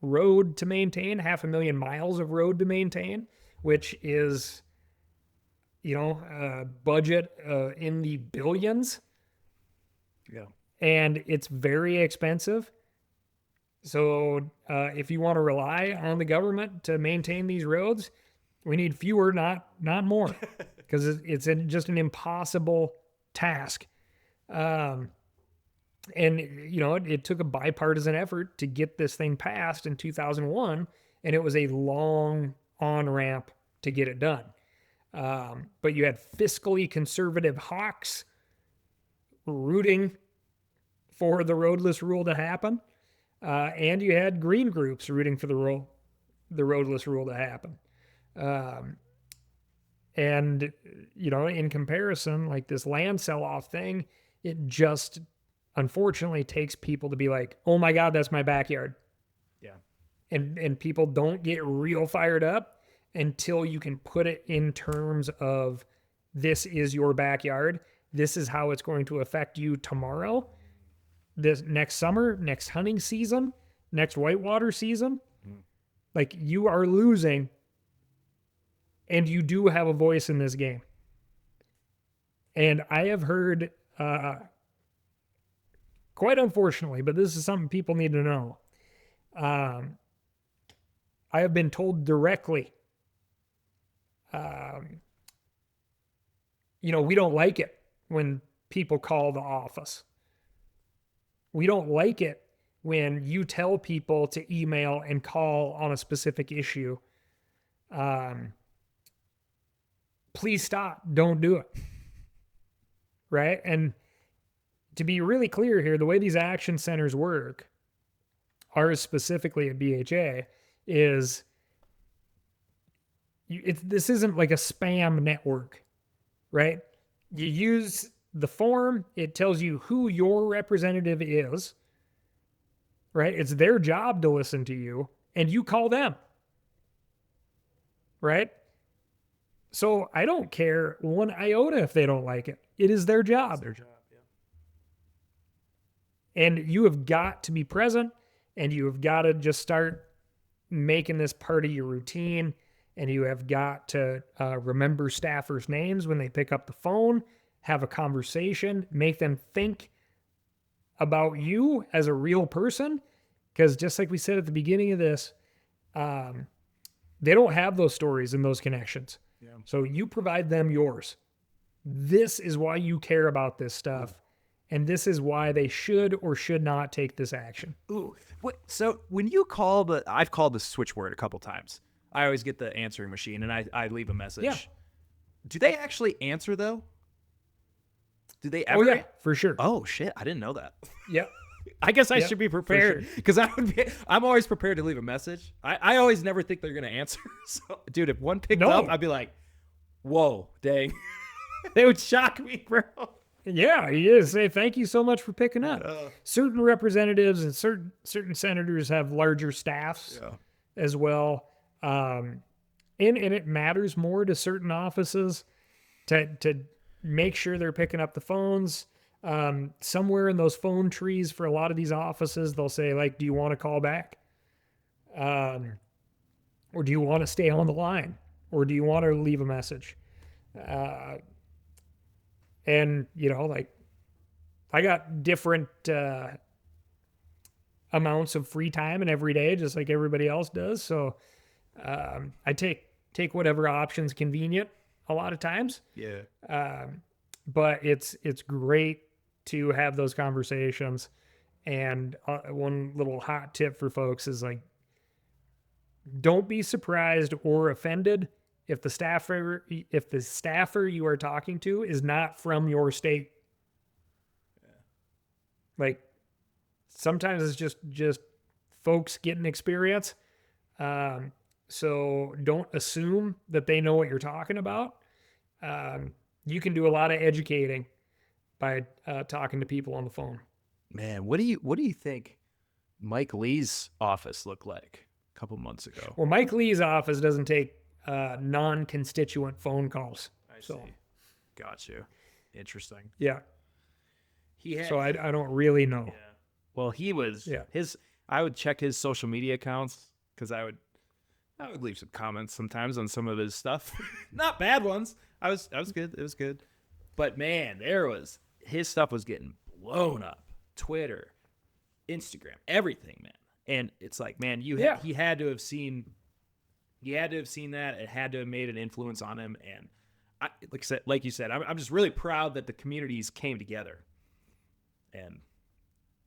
road to maintain, 500,000 miles of road to maintain, which is, budget in the billions. Yeah. And it's very expensive. So if you want to rely on the government to maintain these roads, we need fewer, not more, because it's just an impossible task. And, it took a bipartisan effort to get this thing passed in 2001, and it was a long on-ramp to get it done. But you had fiscally conservative hawks rooting for the roadless rule to happen, and you had green groups rooting for the roadless rule to happen. And, in comparison, like this land sell-off thing, it just unfortunately takes people to be like, oh my God, that's my backyard. Yeah. And people don't get real fired up until you can put it in terms of this is your backyard. This is how it's going to affect you tomorrow, this next summer, next hunting season, next whitewater season. Like, you are losing, and you do have a voice in this game. And I have heard, quite unfortunately, but this is something people need to know. I have been told directly, we don't like it when people call the office. We don't like it when you tell people to email and call on a specific issue. Please stop. Don't do it. Right? And to be really clear here, the way these action centers work, ours specifically at BHA, is this isn't like a spam network, right? You use the form, it tells you who your representative is, right? It's their job to listen to you, and you call them, right? So I don't care one iota if they don't like it. It is their job. It's their job, yeah. And you have got to be present, and you have got to just start making this part of your routine, and you have got to remember staffers' names when they pick up the phone, have a conversation, make them think about you as a real person. Because just like we said at the beginning of this, they don't have those stories and those connections. Yeah. So you provide them yours. This is why you care about this stuff. And this is why they should or should not take this action. Ooh, what? So when you call I've called the switchword a couple times. I always get the answering machine, and I leave a message. Yeah. Do they actually answer, though? Do they ever? Oh, yeah, for sure. Oh, shit. I didn't know that. Yep. I guess I should be prepared, because I'm always prepared to leave a message. I always never think they're going to answer. So, dude, if one picked up, I'd be like, whoa, dang. They would shock me, bro. Yeah, he is. Say thank you so much for picking up. Certain representatives and certain senators have larger staffs as well. And it matters more to certain offices to make sure they're picking up the phones. Somewhere in those phone trees for a lot of these offices, they'll say, like, do you want to call back? Or do you want to stay on the line? Or do you want to leave a message? And, like, I got different amounts of free time in every day, just like everybody else does. So I take whatever option's convenient a lot of times. Yeah. But it's great to have those conversations. And one little hot tip for folks is, like, don't be surprised or offended if the staffer you are talking to is not from your state. Yeah. Like, sometimes it's just folks getting experience. So don't assume that they know what you're talking about. You can do a lot of educating by talking to people on the phone. Man, what do you think Mike Lee's office looked like a couple months ago? Well, Mike Lee's office doesn't take non-constituent phone calls. I see. Got you. Interesting. Yeah. He had, so I don't really know. Yeah. Well, he was Yeah. I would check his social media accounts because I would leave some comments sometimes on some of his stuff. Not bad ones. I was good. It was good. But man, his stuff was getting blown up. Twitter, Instagram, everything, man. And it's like, man, he had to have seen that. It had to have made an influence on him. And like you said, I'm just really proud that the communities came together. And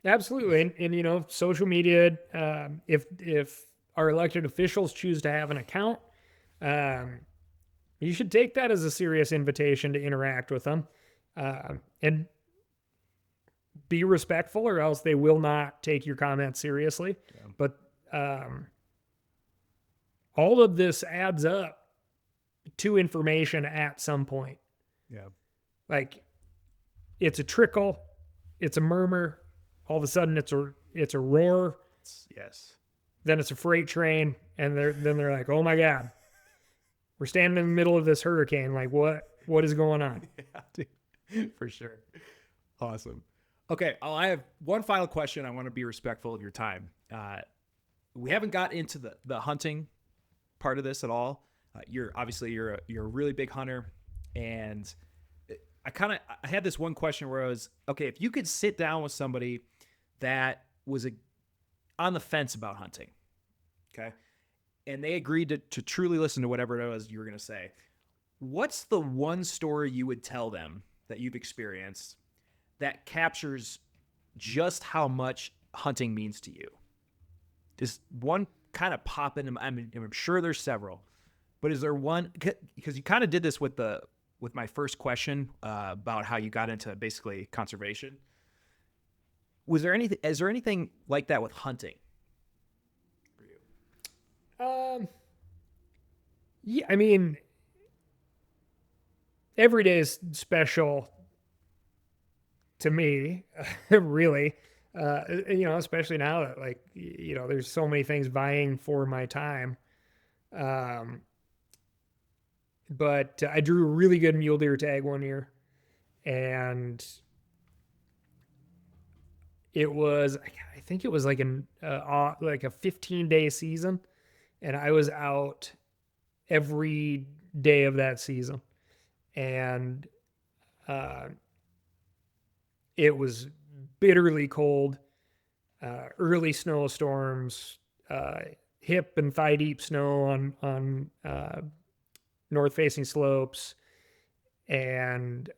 absolutely, and social media. If our elected officials choose to have an account, you should take that as a serious invitation to interact with them, and be respectful, or else they will not take your comments seriously. Yeah. But all of this adds up to information at some point. Yeah, like it's a trickle, it's a murmur. All of a sudden, it's a roar. Yes. Then it's a freight train, and they're like, "Oh my God, we're standing in the middle of this hurricane. Like, what is going on?" Yeah, dude, for sure. Awesome. Okay, I have one final question. I want to be respectful of your time. We haven't got into the hunting part of this at all. You're a really big hunter, and I had this one question where I was, okay, if you could sit down with somebody that was on the fence about hunting, okay, and they agreed to truly listen to whatever it was you were going to say, what's the one story you would tell them that you've experienced that captures just how much hunting means to you? Does one kind of pop into my, I'm sure there's several, but is there one, because you kind of did this with my first question about how you got into basically conservation. Is there anything like that with hunting for you? Yeah, I mean, every day is special to me, really. Especially now that there's so many things vying for my time. But I drew a really good mule deer tag one year, and it was, I think it was like a 15-day season, and I was out every day of that season, and it was bitterly cold, early snowstorms, hip and thigh deep snow on north-facing slopes, and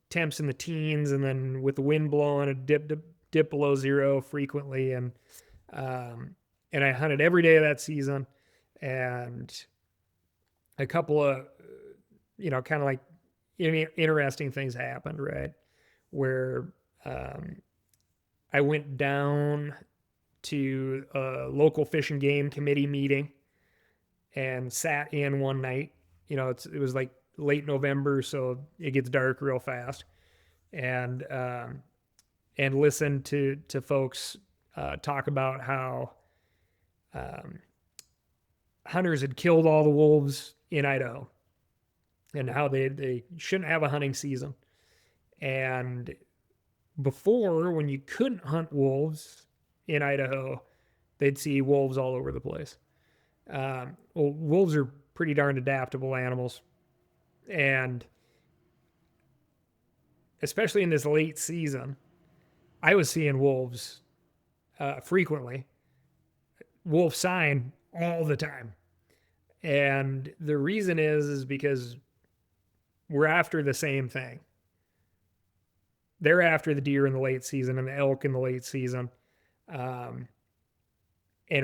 temps in the teens, and then with the wind blowing, a dip below zero frequently, and I hunted every day of that season, and a couple of kind of like interesting things happened, right? Where I went down to a local fish and game committee meeting and sat in one night. It was like late November, so it gets dark real fast, and listened to folks talk about how hunters had killed all the wolves in Idaho, and how they shouldn't have a hunting season. And before, when you couldn't hunt wolves in Idaho, they'd see wolves all over the place. Well, wolves are pretty darn adaptable animals, and especially in this late season, I was seeing wolves frequently, wolf sign all the time. And the reason is because we're after the same thing. They're after the deer in the late season and the elk in the late season. And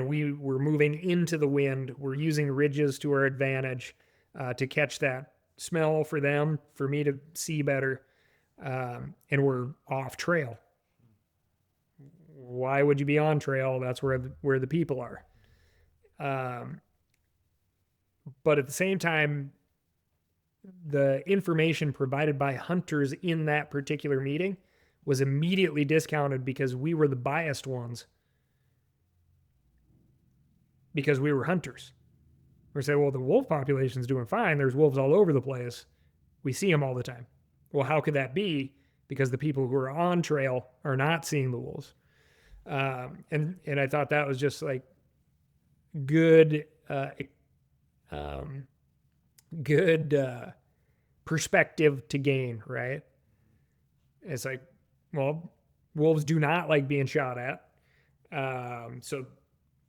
we were moving into the wind. We're using ridges to our advantage to catch that smell for them, for me to see better. And we're off trail. Why would you be on trail? That's where the people are. Um, but at the same time, the information provided by hunters in that particular meeting was immediately discounted because we were the biased ones, because we were hunters. We say, well, the wolf population's doing fine. There's wolves all over the place. We see them all the time. Well, how could that be? Because the people who are on trail are not seeing the wolves. And I thought that was just like good, good perspective to gain, right? It's like, well, wolves do not like being shot at. So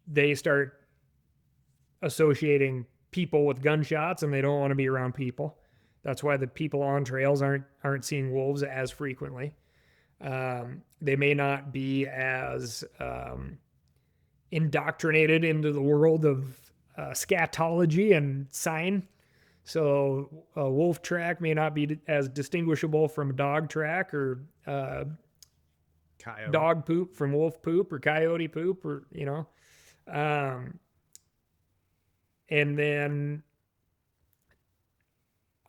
they start associating people with gunshots, and they don't want to be around people. That's why the people on trails aren't seeing wolves as frequently. They may not be as indoctrinated into the world of scatology and sign. So a wolf track may not be as distinguishable from a dog track, or dog poop from wolf poop, or coyote poop, or, you know. And then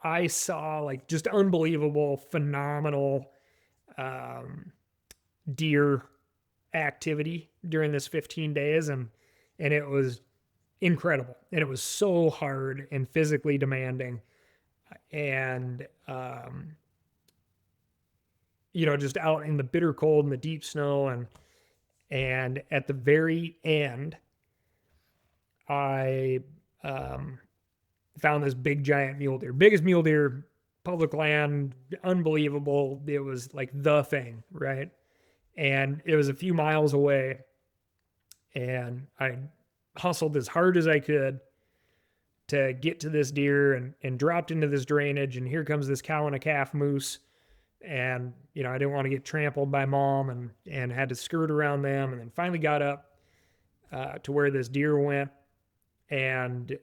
I saw like just unbelievable, phenomenal deer activity during this 15 days. And it was incredible. And it was so hard and physically demanding. And, just out in the bitter cold and the deep snow. And at the very end, I found this big giant mule deer, biggest mule deer, public land, unbelievable. It was like the thing, right? And it was a few miles away, and I hustled as hard as I could to get to this deer, and dropped into this drainage, and here comes this cow and a calf moose. And, I didn't want to get trampled by mom, and had to skirt around them, and then finally got up to where this deer went. And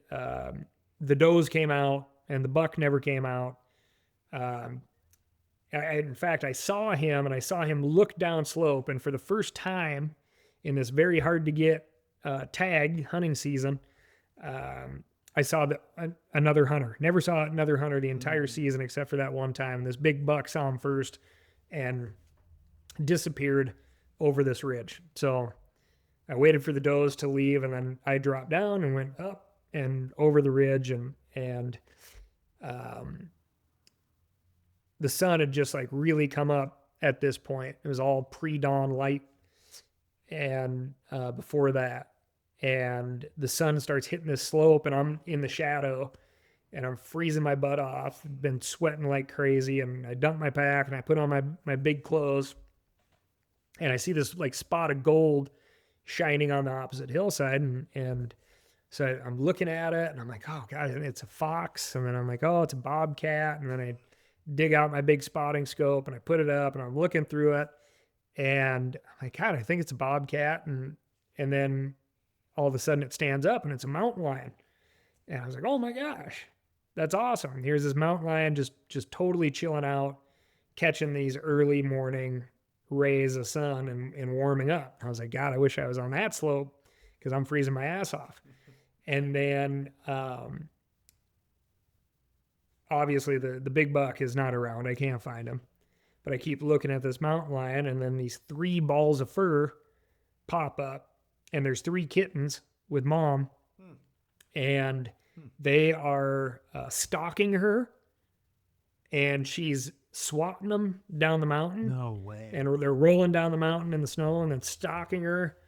the does came out, and the buck never came out. In fact, I saw him look down slope, and for the first time in this very hard to get tag hunting season, I saw another hunter. Never saw another hunter the entire season except for that one time. This big buck saw him first and disappeared over this ridge. So I waited for the does to leave, and then I dropped down and went up and over the ridge, and the sun had just like really come up at this point. It was all pre-dawn light, and before that, and the sun starts hitting this slope, and I'm in the shadow, and I'm freezing my butt off. Been sweating like crazy, and I dump my pack, and I put on my big clothes, and I see this like spot of gold shining on the opposite hillside, and so I'm looking at it, and I'm like, oh God, it's a fox. And then I'm like, oh, it's a bobcat. And then I dig out my big spotting scope, and I put it up, and I'm looking through it, and I'm like, God, I think it's a bobcat. And then all of a sudden it stands up, and it's a mountain lion. And I was like, oh my gosh, that's awesome. Here's this mountain lion just totally chilling out, catching these early morning rays of sun and warming up. I was like, God, I wish I was on that slope, because I'm freezing my ass off. And then obviously the big buck is not around. I can't find him. But I keep looking at this mountain lion, and then these 3 balls of fur pop up, and there's 3 kittens with mom, and they are stalking her, and she's swatting them down the mountain. No way. And they're rolling down the mountain in the snow, and then stalking her,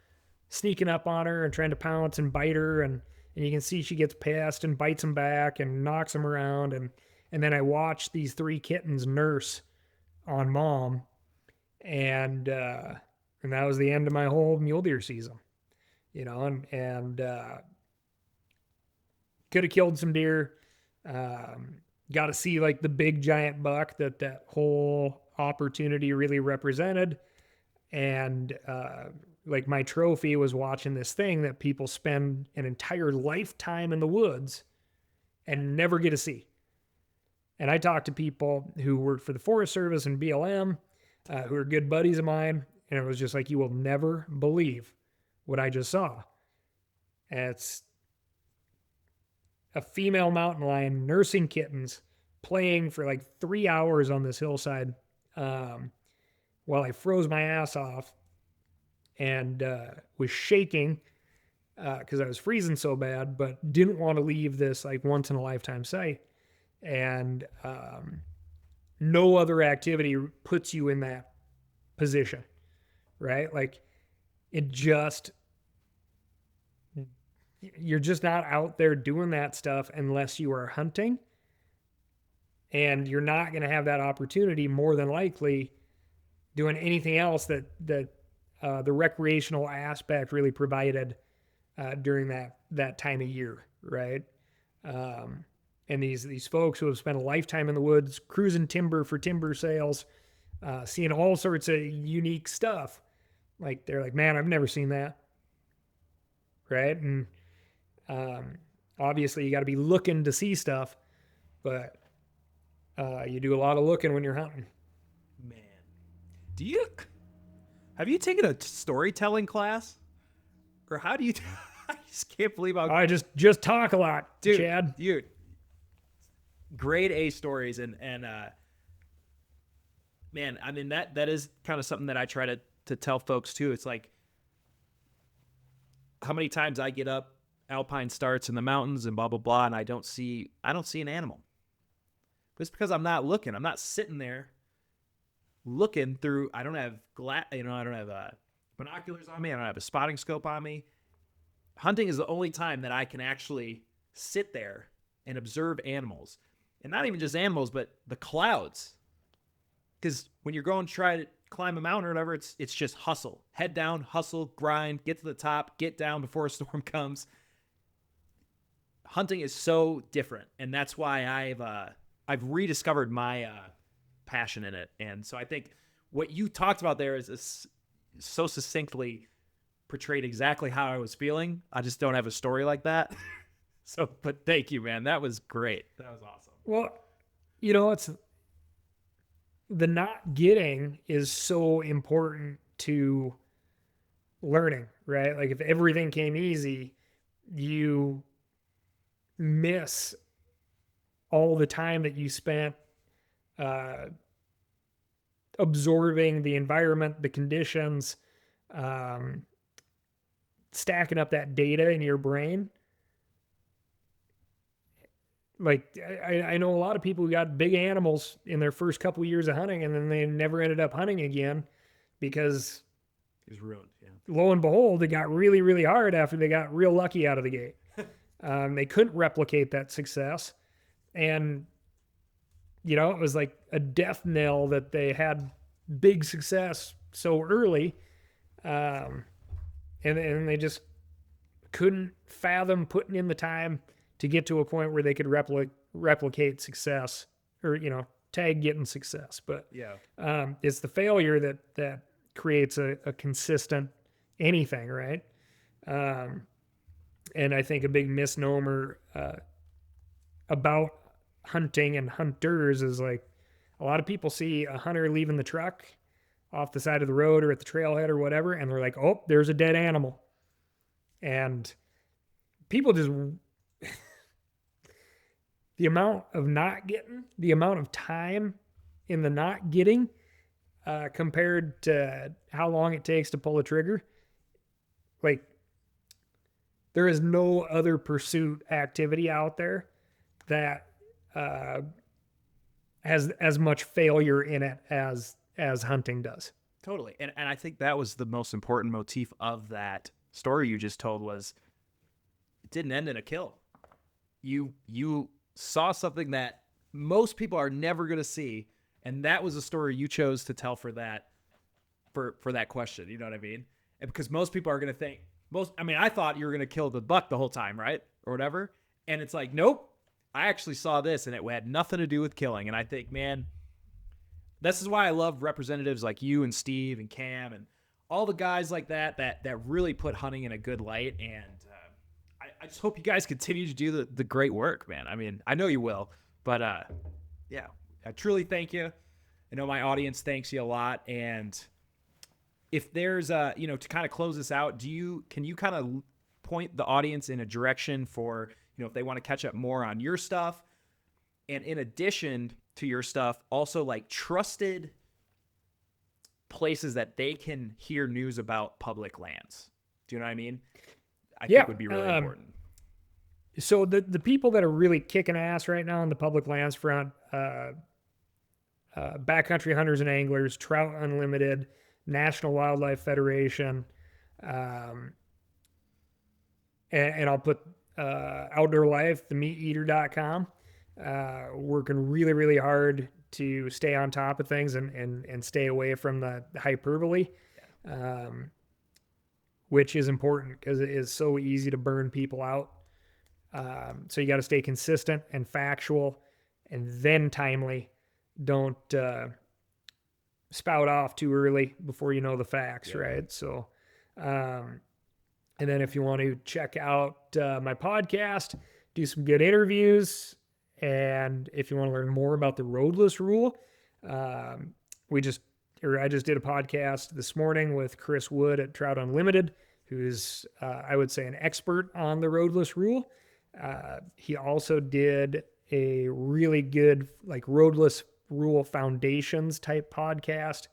sneaking up on her and trying to pounce and bite her. And you can see she gets pissed and bites them back and knocks them around. And then I watch these 3 kittens nurse on mom. And that was the end of my whole mule deer season, and could have killed some deer. Got to see like the big giant buck that whole opportunity really represented. And like my trophy was watching this thing that people spend an entire lifetime in the woods and never get to see. And I talked to people who worked for the Forest Service and BLM, who are good buddies of mine. And it was just like, you will never believe what I just saw. And a female mountain lion nursing kittens, playing for like 3 hours on this hillside, while I froze my ass off and was shaking because I was freezing so bad, but didn't want to leave this like once in a lifetime site. And no other activity puts you in that position, right? Like it just, you're just not out there doing that stuff unless you are hunting. And you're not going to have that opportunity more than likely doing anything else that the recreational aspect really provided during that time of year, right? And these folks who have spent a lifetime in the woods, cruising timber for timber sales, seeing all sorts of unique stuff, like they're like, man, I've never seen that, right? And obviously, you got to be looking to see stuff, but you do a lot of looking when you're hunting. Man, have you taken a storytelling class, or how do you? I just can't believe how I just talk a lot, dude, Chad. Dude, grade A stories, and man, I mean that is kind of something that I try to tell folks too. It's like how many times I get up, alpine starts in the mountains and blah blah blah, and I don't see an animal. But it's because I'm not looking. I'm not sitting there looking through. I don't have I don't have binoculars on me. I don't have a spotting scope on me. Hunting is the only time that I can actually sit there and observe animals, and not even just animals, but the clouds. Because when you're going to try to climb a mountain or whatever, it's just hustle, head down, hustle, grind, get to the top, get down before a storm comes. Hunting is so different, and that's why I've rediscovered my passion in it. And so I think what you talked about there is so succinctly portrayed exactly how I was feeling. I just don't have a story like that. So, but thank you, man. That was great. That was awesome. Well, it's the not getting is so important to learning, right? Like if everything came easy, you miss all the time that you spent absorbing the environment, the conditions, stacking up that data in your brain. Like I know a lot of people who got big animals in their first couple of years of hunting, and then they never ended up hunting again because it was ruined. Yeah. Lo and behold, it got really, really hard after they got real lucky out of the gate. They couldn't replicate that success, and it was like a death knell that they had big success so early, and they just couldn't fathom putting in the time to get to a point where they could replicate success, or tag getting success. But yeah, it's the failure that creates a consistent anything, right? And I think a big misnomer about hunting and hunters is like a lot of people see a hunter leaving the truck off the side of the road or at the trailhead or whatever, and they're like, oh, there's a dead animal. And people just the amount of not getting, the amount of time in the not getting compared to how long it takes to pull a trigger, like there is no other pursuit activity out there that has as much failure in it as hunting does. Totally. And I think that was the most important motif of that story you just told was it didn't end in a kill. You saw something that most people are never going to see, and that was a story you chose to tell for that question. You know what I mean? And because most people are going to think I thought you were going to kill the buck the whole time, right? Or whatever. And it's like, nope, I actually saw this and it had nothing to do with killing. And I think, man, this is why I love representatives like you and Steve and Cam and all the guys like that really put hunting in a good light. And I just hope you guys continue to do the great work, man. I mean, I know you will, but yeah, I truly thank you. I know my audience thanks you a lot. And if there's to kind of close this out, can you kind of point the audience in a direction for, if they want to catch up more on your stuff. And in addition to your stuff, also like trusted places that they can hear news about public lands. Do you know what I mean? I think would be really important. So the people that are really kicking ass right now on the public lands front, Backcountry Hunters and Anglers, Trout Unlimited, National Wildlife Federation, and I'll put Outdoor Life, the MeatEater.com, working really, really hard to stay on top of things and stay away from the hyperbole, which is important because it is so easy to burn people out. So you got to stay consistent and factual and then timely. Don't spout off too early before you know the facts, right? So, and then if you want to check out my podcast, do some good interviews, and if you want to learn more about the Roadless Rule, I just did a podcast this morning with Chris Wood at Trout Unlimited, who's I would say an expert on the Roadless Rule. He also did a really good like Roadless Rule Foundations type podcast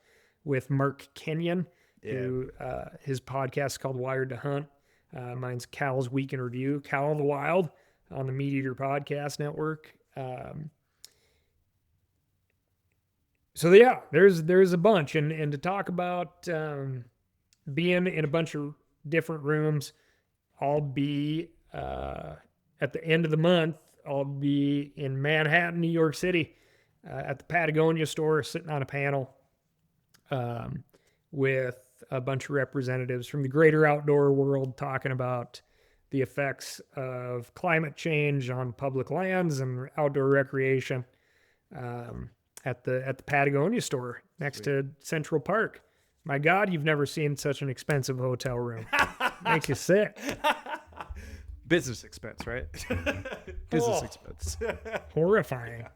with Mark Kenyon, who his podcast is called Wired to Hunt. Mine's Cal's Week in Review, Cal of the Wild on the MeatEater Podcast Network. So yeah, there's a bunch, and to talk about being in a bunch of different rooms, I'll be at the end of the month. I'll be in Manhattan, New York City, at the Patagonia store, sitting on a panel with a bunch of representatives from the greater outdoor world talking about the effects of climate change on public lands and outdoor recreation at the Patagonia store next to Central Park. My God, you've never seen such an expensive hotel room. Makes you sick. Business expense, right? Business expense. Horrifying.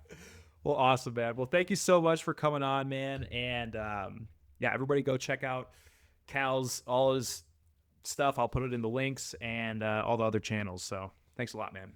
Well, awesome, man. Well, thank you so much for coming on, man. And everybody go check out Cal's, all his stuff. I'll put it in the links and all the other channels. So thanks a lot, man.